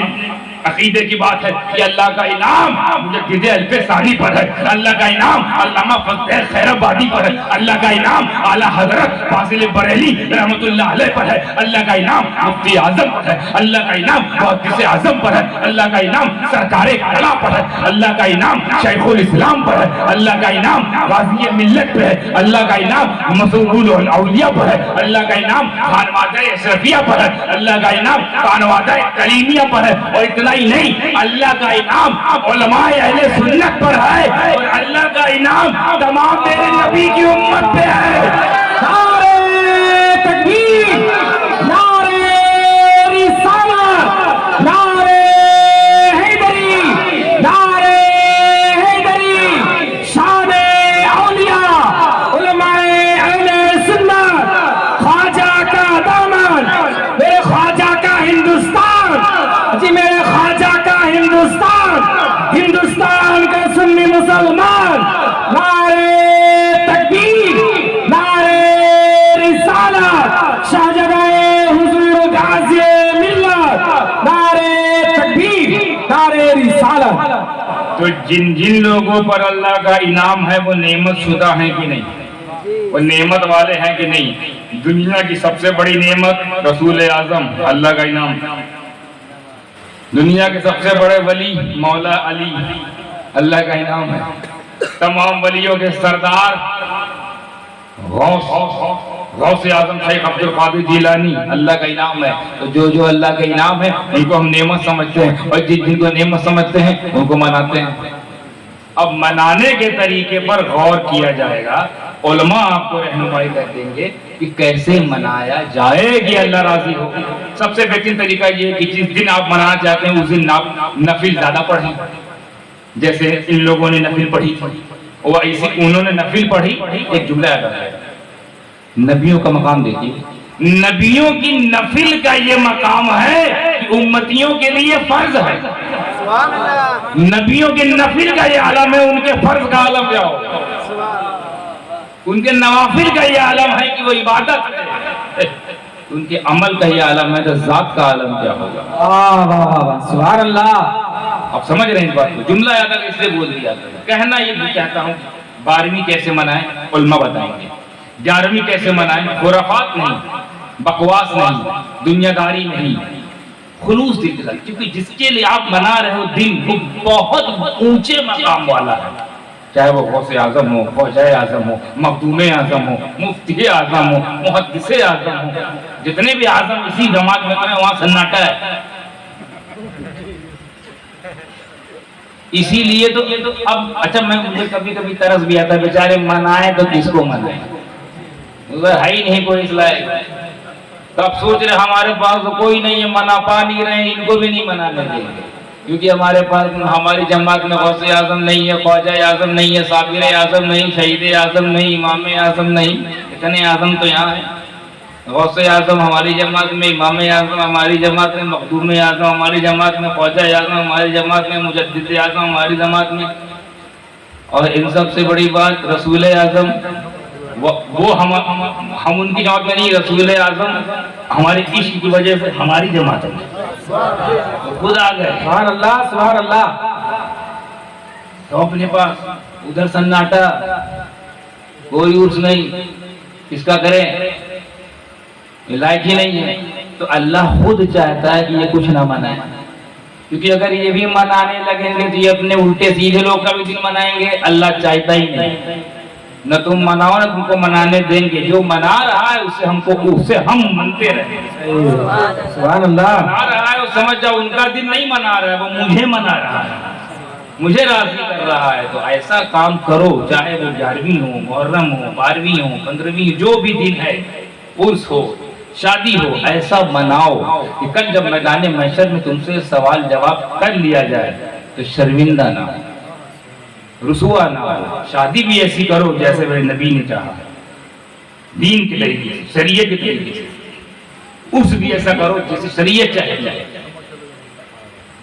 عقیدے کی بات ہے کہ اللہ کا انعام مجدد الف ثانی پر ہے، اللہ کا انعام علامہ فضل خیر آبادی پر ہے، اللہ کا انعام اعلیٰ حضرت فاضل بریلی رحمۃ اللہ علیہ پر ہے، اللہ کا انعام مفتی اعظم پر ہے، اللہ کا انعام محدث اعظم پر ہے، اللہ کا انعام سرکار کلا پر ہے، اللہ کا انعام شیخ الاسلام پر ہے، اللہ کا انعام غازی ملت پر ہے، اللہ کا انعام مسعود الاولیاء پر ہے، اللہ کا انعام خانوادہ اشرفیہ پر ہے، اللہ کا انعام خانوادہ کریمیہ پر ہے۔ اور اتنا ہی نہیں، اللہ کا انعام علماء اہل سنت پر ہے، اور اللہ کا انعام تمام میرے نبی کی امت پہ ہے۔ نعرہ تکبیر، نعرہ رسالت، نعرہ حیدری، نعرہ حیدری، شان اولیاء، علماء اہل سنت، خواجہ کا دامن، میرے خواجہ کا ہندوستان، جی میرے خواجہ کا ہندوستان، ہندوستان کا سنی مسلمان، نعرہ تکبیر، نعرہ رسالت، شہزادہ حضور غازی ملت، نعرہ تکبیر، نعرہ رسالت۔ تو جن لوگوں پر اللہ کا انعام ہے وہ نعمت شدہ ہیں کہ نہیں؟ وہ نعمت والے ہیں کہ نہیں؟ دنیا کی سب سے بڑی نعمت رسول اعظم، اللہ کا انعام۔ دنیا کے سب سے بڑے ولی مولا علی، اللہ کا انعام ہے۔ تمام ولیوں کے سردار غوث اعظم شیخ عبد القادر جیلانی، اللہ کا انعام ہے۔ تو جو اللہ کا انعام ہے ان کو ہم نعمت سمجھتے ہیں، اور جن کو نعمت سمجھتے ہیں ان کو مناتے ہیں۔ اب منانے کے طریقے پر غور کیا جائے گا، علماء آپ کو رہنمائی کر دیں گے کہ کیسے منایا جائے کہ اللہ راضی ہو۔ سب سے بہترین طریقہ یہ ہے کہ جس دن آپ منانا چاہتے ہیں اس دن آپ نفل زیادہ پڑھیں، جیسے ان لوگوں نے نفل پڑھی تھی، اور اسی انہوں نے نفل پڑھی۔ ایک جملہ یاد آ جائے گا، نبیوں کا مقام دیکھیے، نبیوں کی نفل کا یہ مقام ہے کہ امتیوں کے لیے فرض ہے۔ سبحان اللہ، نبیوں کے نفل کا یہ عالم ہے، ان کے فرض کا عالم کیا ہوگا؟ ان کے نوافل کا یہ عالم ہے کہ وہ عبادت ہے، ان کے عمل کا یہ عالم ہے تو ذات کا عالم کیا ہوگا؟ سبحان اللہ۔ آپ سمجھ رہے ہیں اس بات کو؟ جملہ یاد آ اس لیے بول دیا، کہنا یہ بھی چاہتا ہوں 12ویں کیسے منائیں علماء بتائیں گے، 11ویں کیسے منائیں، خرافات نہیں، بکواس نہیں، دنیا داری نہیں، خلوص دل کے ساتھ، کیونکہ جس کے لیے آپ منا رہے ہو دن وہ بہت اونچے مقام والا ہے، چاہے وہ غوث اعظم ہو، خواجہ اعظم ہو، مخدوم اعظم ہو، مفتی اعظم ہو، محدث اعظم ہو، جتنے بھی اعظم اسی جماعت میں ہیں وہاں سناٹا ہے۔ اسی لیے تو اب اچھا مجھے کبھی کبھی ترس بھی آتا ہے، بیچارے منائے تو کس کو منائے، ہے ہی نہیں کوئی اس لائق، تو اب سوچ رہے ہمارے پاس تو کوئی نہیں ہے، منا پا نہیں رہے، ان کو بھی نہیں منانے دیں گے، کیونکہ ہمارے پاس ہماری جماعت میں غوث اعظم نہیں ہے، خواجہ اعظم نہیں ہے، صابر اعظم نہیں، شہید اعظم نہیں، امام اعظم نہیں، اتنے اعظم تو یہاں ہیں۔ غوث اعظم ہماری جماعت میں، امام اعظم ہماری جماعت میں، مخدوم اعظم ہماری جماعت میں، خواجہ اعظم ہماری جماعت میں، مجدد اعظم ہماری جماعت میں، اور ان سب سے بڑی بات رسول اعظم وہ ہم ان کی جماعت میں نہیں، رسول اعظم ہمارے عشق کی وجہ سے ہماری جماعت میں خود آ گئے، سبحان اللہ سبحان اللہ۔ تو اپنے پاس ادھر سناٹا، کوئی عرس نہیں، کس کا کریں، لائق ہی نہیں ہے، تو اللہ خود چاہتا ہے کہ یہ کچھ نہ منائے، کیونکہ اگر یہ بھی منانے لگیں گے تو یہ اپنے الٹے سیدھے لوگ کا بھی دن منائیں گے، اللہ چاہتا ہی نہیں، نہ تم مناؤ نہ تم کو منانے دیں گے، جو منا رہا ہے اس سے ہم منتے رہیں، سبحان اللہ۔ منا رہا ہے وہ سمجھ جاؤ ان کا دن نہیں منا رہا ہے، وہ مجھے منا رہا ہے، مجھے راضی کر رہا ہے، تو ایسا کام کرو، چاہے وہ 11ویں ہو، محرم ہو، 12ویں ہو، 15ویں، جو بھی دن ہے، عرس ہو، شادی ہو، ایسا مناؤ کہ کل جب میدان محشر میں تم سے سوال جواب کر لیا جائے تو شرمندہ نہ ہو، رسوا نہ ہو۔ شادی بھی ایسی کرو جیسے میرے نبی نے چاہا، دین کے طریقے سے، شریعت کے طریقے سے، عرس بھی ایسا کرو جیسے شریعت چاہے جائے،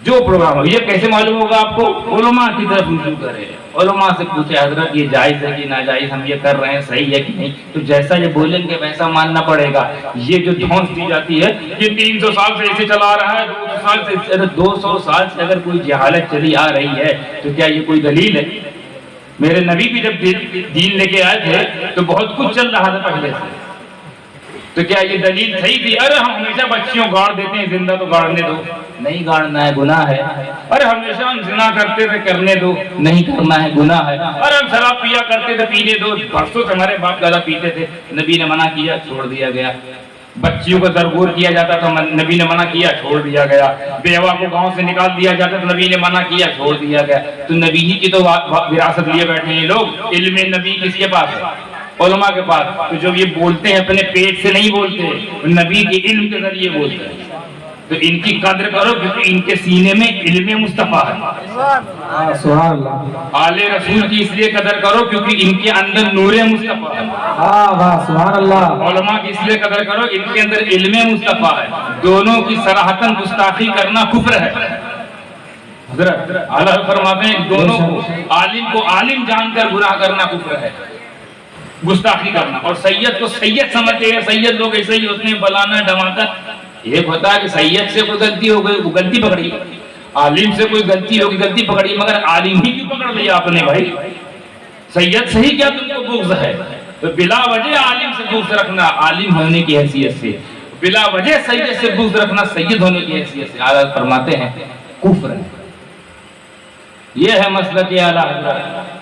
جو پروگرام ہو۔ یہ کیسے معلوم ہوگا آپ کو؟ علماء کی طرف رجوع کرے، علماء سے پوچھے حضرت یہ جائز ہے کہ ناجائز، ہم یہ کر رہے ہیں صحیح ہے کہ نہیں، تو جیسا یہ بولیں گے ویسا ماننا پڑے گا۔ یہ جو دھونس دی جاتی ہے یہ 300 سال سے ایسے چلا رہا ہے، 200 سال سے، 200 سال سے اگر کوئی جہالت چلی آ رہی ہے تو کیا یہ کوئی دلیل ہے؟ میرے نبی بھی جب دین لے کے آئے تھے تو بہت کچھ چل رہا تھا پہلے سے، تو کیا یہ دلیل صحیح تھی؟ ارے ہم ہمیشہ بچیوں گاڑ دیتے ہیں، زندہ تو گاڑنے دو، نہیں گاڑنا ہے گناہ ہے۔ ارے ہمیشہ ہم زنا کرتے تھے، کرنے دو، نہیں کرنا ہے گناہ ہے۔ ارے ہم شراب پیا کرتے تھے، پینے دو، برسوں سے ہمارے باپ دادا پیتے تھے، نبی نے منع کیا، چھوڑ دیا گیا۔ بچیوں کو درگور کیا جاتا تھا، نبی نے منع کیا، چھوڑ دیا گیا۔ بیوہ کو گاؤں سے نکال دیا جاتا تو نبی نے منع کیا، چھوڑ دیا گیا۔ تو نبی ہی کی تو وراثت لیے بیٹھے ہیں لوگ، علم نبی کس کے پاس ہے؟ علماء کے پاس۔ تو جو یہ بولتے ہیں اپنے پیٹ سے نہیں بولتے، نبی کے علم کے ذریعے بولتے ہیں، تو ان کی قدر کرو کیونکہ ان کے سینے میں علم مصطفیٰ ہے۔ سبحان اللہ۔ آل رسول کی اس لیے قدر کرو کیونکہ ان کے اندر نور مصطفیٰ ہے۔ واہ سبحان اللہ۔ علماء کی اس لیے قدر کرو ان کے اندر علم مصطفیٰ ہے۔ دونوں کی صراحتاً گستاخی کرنا کفر ہے۔ حضرت اعلیٰ فرماتے ہیں دونوں کو، عالم کو عالم جان کر گناہ کرنا کفر ہے، گستاخی کرنا، اور سید کو سید سمجھتے ہیں، سید لوگ ایسے ہی ہوتے ہیں، بلانا ڈھماکا۔ یہ ہوتا ہے کہ سید سے کوئی غلطی ہو گئی، وہ غلطی پکڑی، عالم سے کوئی غلطی ہوگی، غلطی پکڑی، مگر عالم ہی کیوں پکڑ لیا آپ نے بھائی؟ سید سے ہی کیا تم کو بغض ہے؟ تو بلا وجہ عالم سے بغض رکھنا عالم ہونے کی حیثیت سے، بلا وجہ سید سے بغض رکھنا سید ہونے کی حیثیت سے، اعلیٰ فرماتے ہیں کفر ہے۔ یہ ہے مسلک اعلیٰ حضرت۔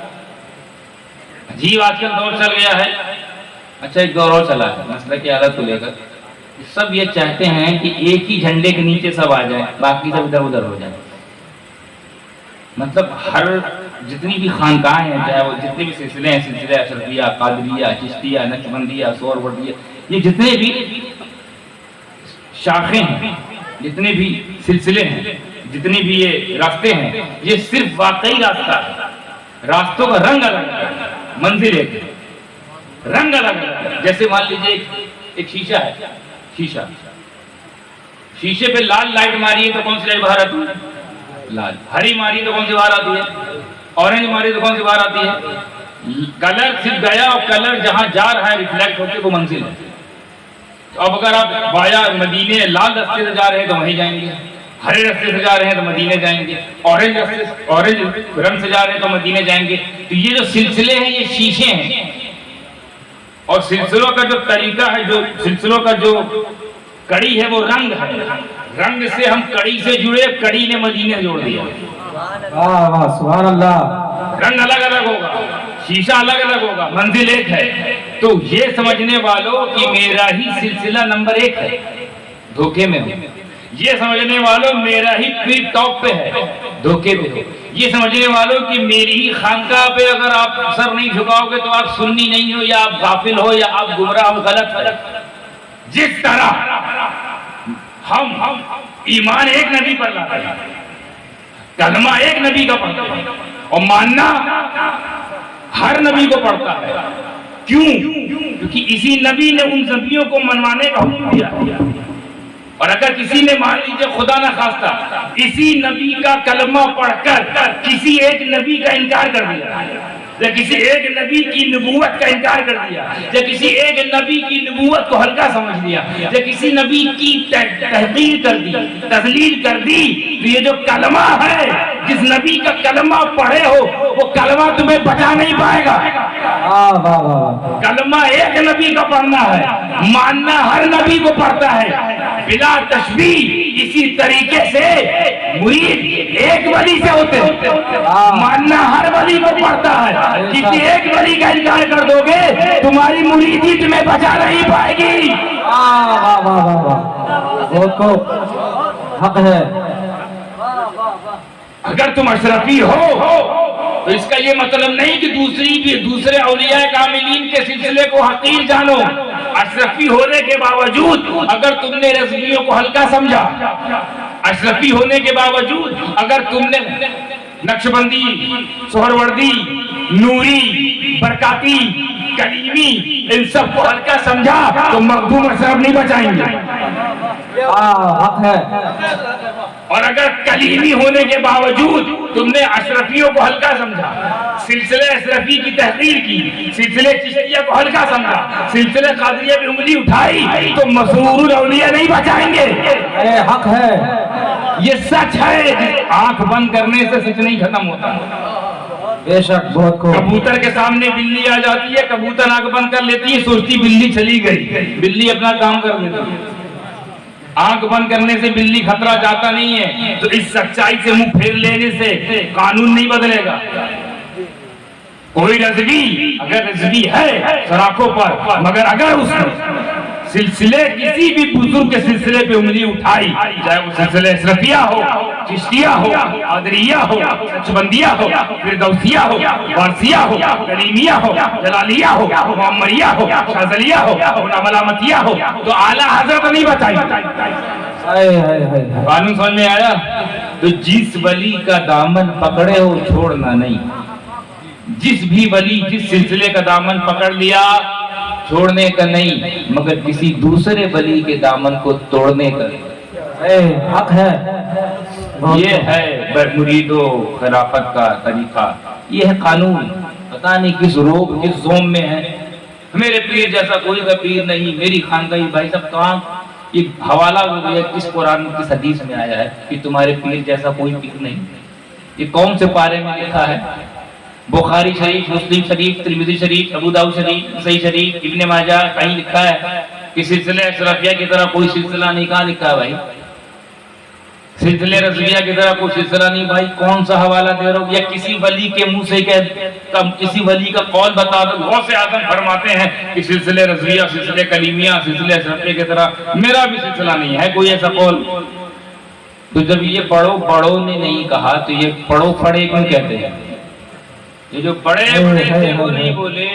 عجیب آج کل دور چل گیا ہے، اچھا ایک دور اور چلا ہے مسلک اعلیٰ کو لے کر، سب یہ چاہتے ہیں کہ ایک ہی جھنڈے کے نیچے سب آ جائیں، باقی سب ادھر ادھر ہو جائیں۔ مطلب ہر جتنی بھی خانقاہیں ہیں، چاہے وہ جتنے بھی سلسلے ہیں، سلسلہ اشرفیہ، قادریہ، چشتیہ، نقشبندیہ، سہروردیہ، یہ جتنے بھی شاخیں ہیں، جتنے بھی سلسلے ہیں، جتنے بھی یہ راستے ہیں، یہ صرف واقعی راستہ ہے۔ راستوں کا رنگ الگ ہے، منزل ایک ہے، رنگ الگ ہے۔ جیسے مان لیجیے ایک شیشہ ہے، شیشے پہ لال لائٹ ماری ہے تو کون سی لائٹ باہر آتی ہے؟ لال۔ ہری ماری تو کون سی باہر آتی ہے؟ اورنج ماری تو کون سی باہر آتی ہے؟ کلر صرف گیا اور کلر جہاں جا رہا ہے ریفلیکٹ ہوتے وہ منزل ہے۔ تو اب اگر آپ بایا مدینے لال رستے سے جا رہے ہیں تو وہیں جائیں گے، ہرے رستے سے جا رہے ہیں تو مدینے جائیں گے، اورنج رنگ سے جا رہے ہیں تو مدینے جائیں گے۔ تو یہ جو سلسلے ہیں یہ شیشے ہیں، اور سلسلوں کا جو طریقہ ہے، جو سلسلوں کا جو کڑی ہے وہ رنگ ہے، رنگ سے ہم کڑی سے جڑے، کڑی نے مدینے جوڑ دیا۔ واہ واہ سبحان اللہ۔ رنگ الگ الگ ہوگا، شیشہ الگ الگ ہوگا، منزل ایک ہے۔ تو یہ سمجھنے والوں کہ میرا ہی سلسلہ نمبر 1 ہے، دھوکے میں ہو۔ یہ سمجھنے والوں میرا ہی پیر ٹاپ پہ ہے، دھوکے میں ہو۔ یہ سمجھنے والوں کہ میری ہی خانقاہ پہ اگر آپ سر نہیں جھکاؤ گے تو آپ سنی نہیں ہو، یا آپ غافل ہو، یا آپ گمراہ ہو، غلط ہے۔ جس طرح ہم ایمان ایک نبی پر لاتے ہیں، کلمہ ایک نبی کا پڑھتے ہیں، اور ماننا ہر نبی کو پڑھتا ہے۔ کیوں؟ کیونکہ اسی نبی نے ان نبیوں کو منوانے کا حکم دیا۔ اور اگر کسی نے مان لیجیے خدا نہ خواستہ اسی نبی کا کلمہ پڑھ کر کسی ایک نبی کا انکار کر دیا، یا کسی ایک نبی کی نبوت کا انکار کر دیا، یا کسی ایک نبی کی نبوت کو ہلکا سمجھ لیا، یا کسی نبی کی تحقیر کر دی، تذلیل کر دی، تو یہ جو کلمہ ہے، جس نبی کا کلمہ پڑھے ہو وہ کلمہ تمہیں بچا نہیں پائے گا۔ کلمہ ایک نبی کا پڑھنا ہے، ماننا ہر نبی کو پڑھتا ہے بلا تشبیہ۔ اسی طریقے سے مرید ایک ولی سے ہوتے ہیں، ماننا ہر ولی کو پڑھتا ہے۔ کسی ایک ولی کا انکار کر دو گے تمہاری مریدی تمہیں بچا نہیں پائے گی۔ حق ہے۔ اگر تم اشرفی ہو تو اس کا یہ مطلب نہیں کہ دوسرے اولیاء کاملین کے سلسلے کو حقیر جانو۔ اشرفی ہونے کے باوجود اگر تم نے رضویوں کو ہلکا سمجھا، اشرفی ہونے کے باوجود اگر تم نے نقشبندی، سہروردی، نوری، برکاتی، کلیمی ان سب کو ہلکا سمجھا تو مخدوم اشرف نہیں بچائیں گے۔ حق ہے۔ اور اگر کلیمی ہونے کے باوجود تم نے اشرفیوں کو ہلکا سمجھا، سلسلہ اشرفی کی تحقیر کی، سلسلہ چشتیہ کو ہلکا سمجھا، سلسلہ قادریہ پہ انگلی اٹھائی تو مسرور الاولیاء نہیں بچائیں گے۔ حق ہے، یہ سچ ہے۔ آنکھ بند کرنے سے سچ نہیں ختم ہوتا۔ بے شک بہت کو۔ کبوتر کے سامنے بلی آ جاتی ہے، کبوتر آنکھ بند کر لیتی ہے، سوچتی بلی چلی گئی، بلی اپنا کام کر لیتی ہے۔ آنکھ بند کرنے سے بلی خطرہ جاتا نہیں ہے۔ تو اس سچائی سے منہ پھیر لینے سے قانون نہیں بدلے گا۔ کوئی رضوی اگر رضوی ہے سراخوں پر، مگر اگر اس نے سلسلے کسی بھی بزرگ کے سلسلے پہ انگلی اٹھائی، چاہے وہ سلسلہ اشرفیہ ہو، چشتیہ ہو، قادریہ ہو، نقشبندیہ ہو، فردوسیہ ہو، وارثیہ ہو، کلیمیہ ہو، جلالیہ ہو، معمریہ ہو، شاذلیہ ہو، ملامتیہ ہو، تو اعلیٰ حضرت نہیں بتائی۔ قانون سمجھ میں آیا؟ تو جس ولی کا دامن پکڑے ہو چھوڑنا نہیں، جس بھی ولی جس سلسلے کا دامن پکڑ لیا چھوڑنے کا نہیں، مگر کسی دوسرے ولی کے دامن کو توڑنے کا۔ حق ہے۔ یہ ہے مرید و خلافت کا طریقہ، یہ ہے قانون۔ پتہ نہیں کس روگ کس زوم میں ہے۔ میرے پیر جیسا کوئی کا پیر نہیں، میری خانقاہی بھائی صاحب کہاں یہ حوالہ ہو گیا کس قرآن کس حدیث میں آیا ہے کہ تمہارے پیر جیسا کوئی پیر نہیں؟ یہ کون سے پارے میں لکھا ہے؟ بخاری شریف، مسلم شریف، ترمذی شریف، ابو داؤد شریف، نسائی شریف، ابن ماجہ کہیں لکھا ہے کہ سلسلہ اشرفیہ کی طرح کوئی سلسلہ نہیں؟ کہاں لکھا ہے بھائی؟ سلسلہ رضویہ کی طرح کوئی سلسلہ نہیں بھائی۔ کون سا حوالہ دے رہا ہو؟ یا کسی ولی کے منہ سے کسی ولی کا قول بتا دو۔ غوث اعظم فرماتے ہیں کہ سلسلہ رضویہ، سلسلہ کلیمیہ، سلسلہ اشرفیہ کی طرح میرا بھی سلسلہ نہیں ہے کوئی ایسا قول۔ تو جب یہ بڑوں نے نہیں کہا تو یہ پڑھو پڑے کیوں کہتے ہیں؟ یہ جو بڑے بڑے تھے وہ نہیں بولے،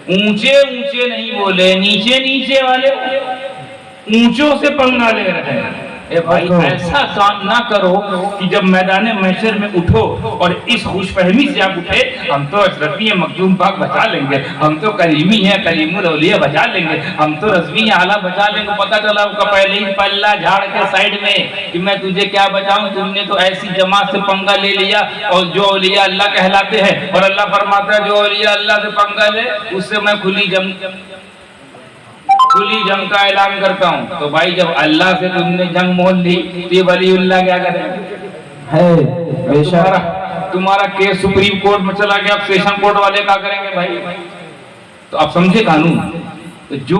اونچے اونچے نہیں بولے، نیچے نیچے والے اونچوں سے پنگا لے رہے ہیں۔ اے بھائی ایسا کام نہ کرو کہ جب میدان محشر میں اٹھو اور اس خوش فہمی سے آپ اٹھے ہم تو اشرفی ہیں مخدوم پاک بچا لیں گے، ہم تو کریمی ہیں کلیم الاولیاء بچا لیں گے، ہم تو رضوی ہیں اعلیٰ بچا لیں گے۔ پتہ چلا اس کا پہلے ہی پلہ جھاڑ کے سائڈ میں کہ میں تجھے کیا بچاؤں، تم نے تو ایسی جماعت سے پنگا لے لیا۔ اور جو اولیاء اللہ کہلاتے ہیں، اور اللہ فرماتا ہے جو اولیاء اللہ سے پنگا لے اس سے میں کھلی جنگ کا اعلان کرتا ہوں۔ تو بھائی جب اللہ سے تم نے جنگ مول لی تو یہ ولی اللہ کیا کرے؟ بے شک تمہارا کیس سپریم کورٹ میں چلا گیا، اب سیشن کورٹ والے کیا کریں گے بھائی؟ تو آپ سمجھے قانون، تو جو